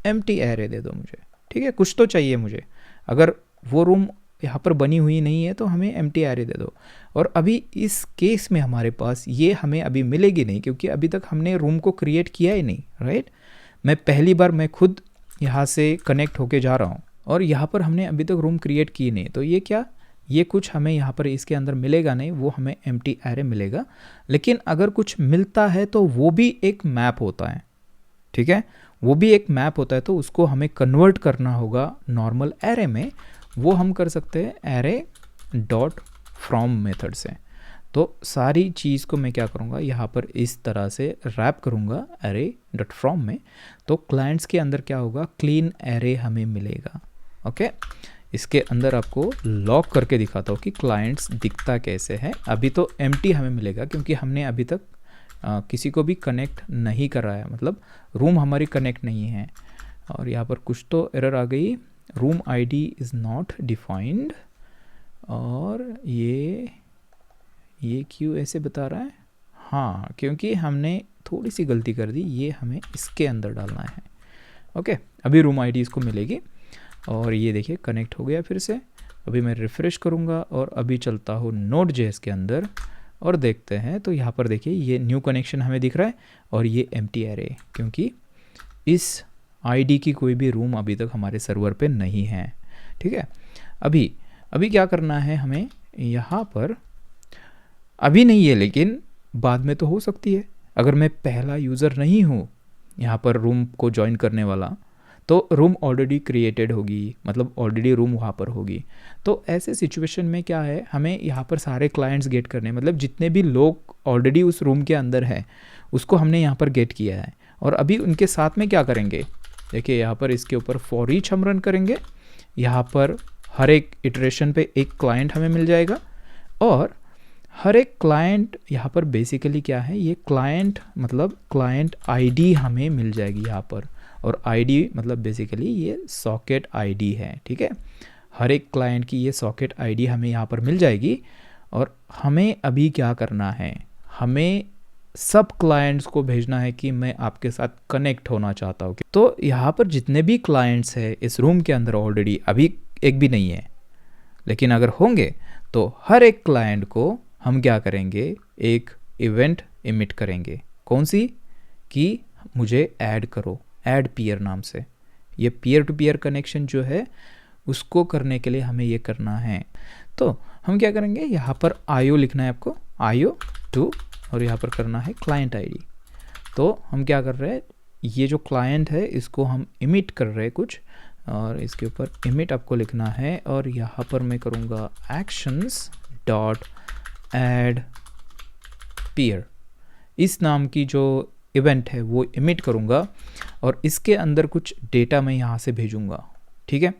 एम्प्टी एरे दे दो मुझे, ठीक है, कुछ तो चाहिए मुझे। अगर वो रूम यहाँ पर बनी हुई नहीं है तो हमें एम्प्टी एरे दे दो। और अभी इस केस में हमारे पास ये हमें अभी मिलेगी नहीं, क्योंकि अभी तक हमने रूम को क्रिएट किया ही नहीं, राइट। मैं पहली बार मैं खुद यहाँ से कनेक्ट होके जा रहा हूँ और यहाँ पर हमने अभी तक रूम क्रिएट की नहीं, तो ये क्या, ये कुछ हमें यहाँ पर इसके अंदर मिलेगा नहीं, वो हमें एम्प्टी एरे मिलेगा। लेकिन अगर कुछ मिलता है तो वो भी एक मैप होता है, ठीक है, वो भी एक मैप होता है, तो उसको हमें कन्वर्ट करना होगा नॉर्मल एरे में। वो हम कर सकते हैं एरे डॉट फ्रॉम मेथड से। तो सारी चीज़ को मैं क्या करूँगा, यहाँ पर इस तरह से रैप करूँगा एरे डॉट फ्रॉम में। तो क्लाइंट्स के अंदर क्या होगा, क्लीन एरे हमें मिलेगा, ओके। इसके अंदर आपको लॉक करके दिखाता हूँ कि क्लाइंट्स दिखता कैसे है। अभी तो एम्प्टी हमें मिलेगा क्योंकि हमने अभी तक किसी को भी कनेक्ट नहीं कराया है, मतलब रूम हमारी कनेक्ट नहीं है। और यहाँ पर कुछ तो एरर आ गई, room ID is not defined, और ये क्यों ऐसे बता रहा है, हाँ क्योंकि हमने थोड़ी सी गलती कर दी, ये हमें इसके अंदर डालना है, ओके। अभी रूम आईडी इसको मिलेगी और ये देखिए कनेक्ट हो गया फिर से। अभी मैं रिफ़्रेश करूँगा और अभी चलता हूँ Node.js के अंदर और देखते हैं। तो यहाँ पर देखिए ये न्यू कनेक्शन हमें दिख रहा है और ये एम्प्टी एरे, क्योंकि इस आईडी की कोई भी रूम अभी तक हमारे सर्वर पे नहीं है, ठीक है। अभी क्या करना है हमें, यहाँ पर अभी नहीं है लेकिन बाद में तो हो सकती है। अगर मैं पहला यूज़र नहीं हूँ यहाँ पर रूम को ज्वाइन करने वाला, तो रूम ऑलरेडी क्रिएटेड होगी, मतलब ऑलरेडी रूम वहाँ पर होगी। तो ऐसे सिचुएशन में क्या है, हमें यहाँ पर सारे क्लाइंट्स गेट करने, मतलब जितने भी लोग ऑलरेडी उस रूम के अंदर है उसको हमने यहाँ पर गेट किया है। और अभी उनके साथ में क्या करेंगे, देखिए यहाँ पर इसके ऊपर फॉर ईच हम रन करेंगे। यहाँ पर हर एक इटरेशन पे एक क्लाइंट हमें मिल जाएगा और हर एक क्लाइंट यहाँ पर बेसिकली क्या है, ये क्लाइंट मतलब क्लाइंट आईडी हमें मिल जाएगी यहाँ पर। और आईडी मतलब बेसिकली ये सॉकेट आईडी है, ठीक है। हर एक क्लाइंट की ये सॉकेट आईडी हमें यहाँ पर मिल जाएगी। और हमें अभी क्या करना है, हमें सब क्लाइंट्स को भेजना है कि मैं आपके साथ कनेक्ट होना चाहता हूँ। तो यहाँ पर जितने भी क्लाइंट्स हैं इस रूम के अंदर ऑलरेडी अभी एक भी नहीं है, लेकिन अगर होंगे तो हर एक क्लाइंट को हम क्या करेंगे, एक इवेंट इमिट करेंगे। कौन सी, कि मुझे ऐड करो, ऐड पीयर नाम से। ये पीयर टू पीयर कनेक्शन जो है उसको करने के लिए हमें ये करना है। तो हम क्या करेंगे, यहाँ पर आईओ लिखना है आपको, आईओ टू, और यहाँ पर करना है क्लाइंट आईडी। तो हम क्या कर रहे हैं, ये जो क्लाइंट है इसको हम इमिट कर रहे हैं कुछ, और इसके ऊपर इमिट आपको लिखना है। और यहाँ पर मैं करूँगा एक्शंस डॉट ऐड पीयर, इस नाम की जो इवेंट है वो इमिट करूँगा और इसके अंदर कुछ डेटा मैं यहाँ से भेजूँगा, ठीक है।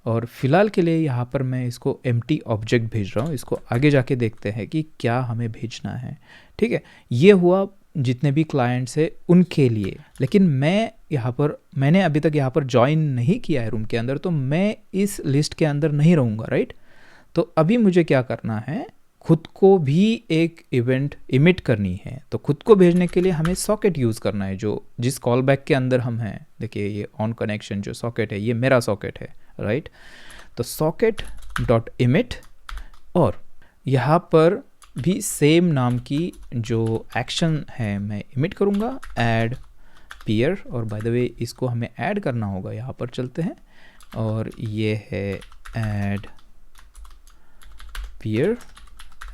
और फिलहाल के लिए यहाँ पर मैं इसको एम्प्टी ऑब्जेक्ट भेज रहा हूँ, इसको आगे जाके देखते हैं कि क्या हमें भेजना है, ठीक है। ये हुआ जितने भी क्लाइंट्स है उनके लिए। लेकिन मैंने अभी तक यहाँ पर ज्वाइन नहीं किया है रूम के अंदर, तो मैं इस लिस्ट के अंदर नहीं रहूँगा, राइट। तो अभी मुझे क्या करना है, खुद को भी एक इवेंट इमिट करनी है। तो खुद को भेजने के लिए हमें सॉकेट यूज़ करना है, जो जिस कॉल बैक के अंदर हम हैं। देखिए ये ऑन कनेक्शन जो सॉकेट है ये मेरा सॉकेट है, राइट। तो सॉकेट डॉट इमिट, और यहाँ पर भी सेम नाम की जो एक्शन है मैं इमिट करूँगा, ऐड पीयर। और बाय द वे इसको हमें ऐड करना होगा, यहाँ पर चलते हैं और ये है ऐड पीयर,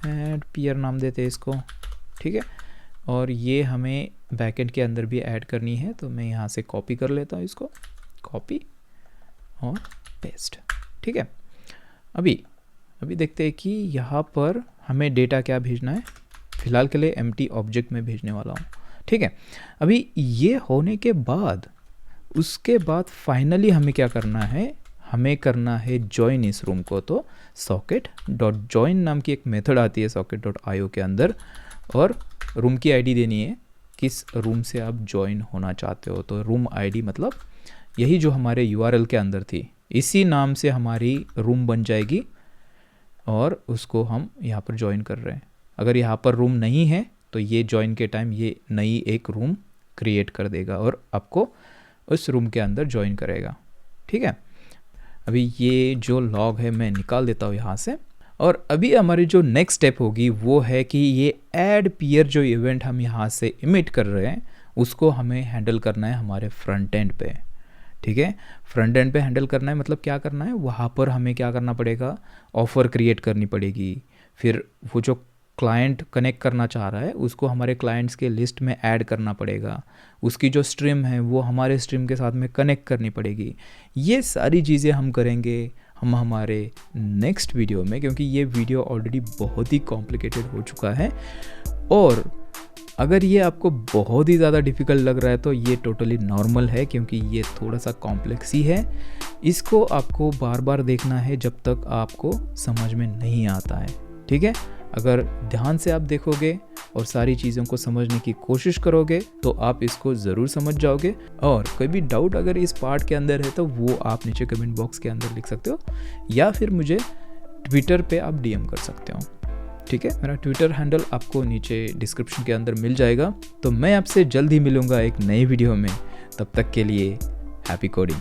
ऐड पीयर नाम देते हैं इसको, ठीक है। और ये हमें बैकएंड के अंदर भी ऐड करनी है, तो मैं यहाँ से कॉपी कर लेता हूँ इसको, कॉपी और पेस्ट, ठीक है। अभी देखते हैं कि यहाँ पर हमें डेटा क्या भेजना है, फ़िलहाल के लिए एम्प्टी ऑब्जेक्ट में भेजने वाला हूँ, ठीक है। अभी ये होने के बाद उसके बाद फाइनली हमें क्या करना है, हमें करना है जॉइन इस रूम को। तो socket.join नाम की एक मेथड आती है socket.io के अंदर, और रूम की आईडी देनी है, किस रूम से आप जॉइन होना चाहते हो। तो रूम आईडी मतलब यही जो हमारे यूआरएल के अंदर थी, इसी नाम से हमारी रूम बन जाएगी और उसको हम यहाँ पर जॉइन कर रहे हैं। अगर यहाँ पर रूम नहीं है तो ये जॉइन के टाइम ये नई एक रूम क्रिएट कर देगा और आपको उस रूम के अंदर जॉइन करेगा, ठीक है। अभी ये जो लॉग है मैं निकाल देता हूँ यहाँ से, और अभी हमारी जो नेक्स्ट स्टेप होगी वो है कि ये ऐड पीयर जो इवेंट हम यहाँ से इमिट कर रहे हैं उसको हमें हैंडल करना है हमारे फ्रंट एंड पे, ठीक है। फ्रंट एंड पे हैंडल करना है मतलब क्या करना है, वहाँ पर हमें क्या करना पड़ेगा, ऑफ़र क्रिएट करनी पड़ेगी। फिर वो जो क्लाइंट कनेक्ट करना चाह रहा है उसको हमारे क्लाइंट्स के लिस्ट में ऐड करना पड़ेगा, उसकी जो स्ट्रीम है वो हमारे स्ट्रीम के साथ में कनेक्ट करनी पड़ेगी। ये सारी चीज़ें हम करेंगे हम हमारे नेक्स्ट वीडियो में, क्योंकि ये वीडियो ऑलरेडी बहुत ही कॉम्प्लिकेटेड हो चुका है। और अगर ये आपको बहुत ही ज़्यादा डिफ़िकल्ट लग रहा है तो ये टोटली नॉर्मल है, क्योंकि ये थोड़ा सा कॉम्प्लेक्स ही है। इसको आपको बार बार देखना है जब तक आपको समझ में नहीं आता है, ठीक है। अगर ध्यान से आप देखोगे और सारी चीज़ों को समझने की कोशिश करोगे तो आप इसको ज़रूर समझ जाओगे। और कोई भी डाउट अगर इस पार्ट के अंदर है तो वो आप नीचे कमेंट बॉक्स के अंदर लिख सकते हो, या फिर मुझे ट्विटर पे आप डीएम कर सकते हो, ठीक है। मेरा ट्विटर हैंडल आपको नीचे डिस्क्रिप्शन के अंदर मिल जाएगा। तो मैं आपसे जल्द ही मिलूँगा एक नए वीडियो में, तब तक के लिए हैप्पी कोडिंग।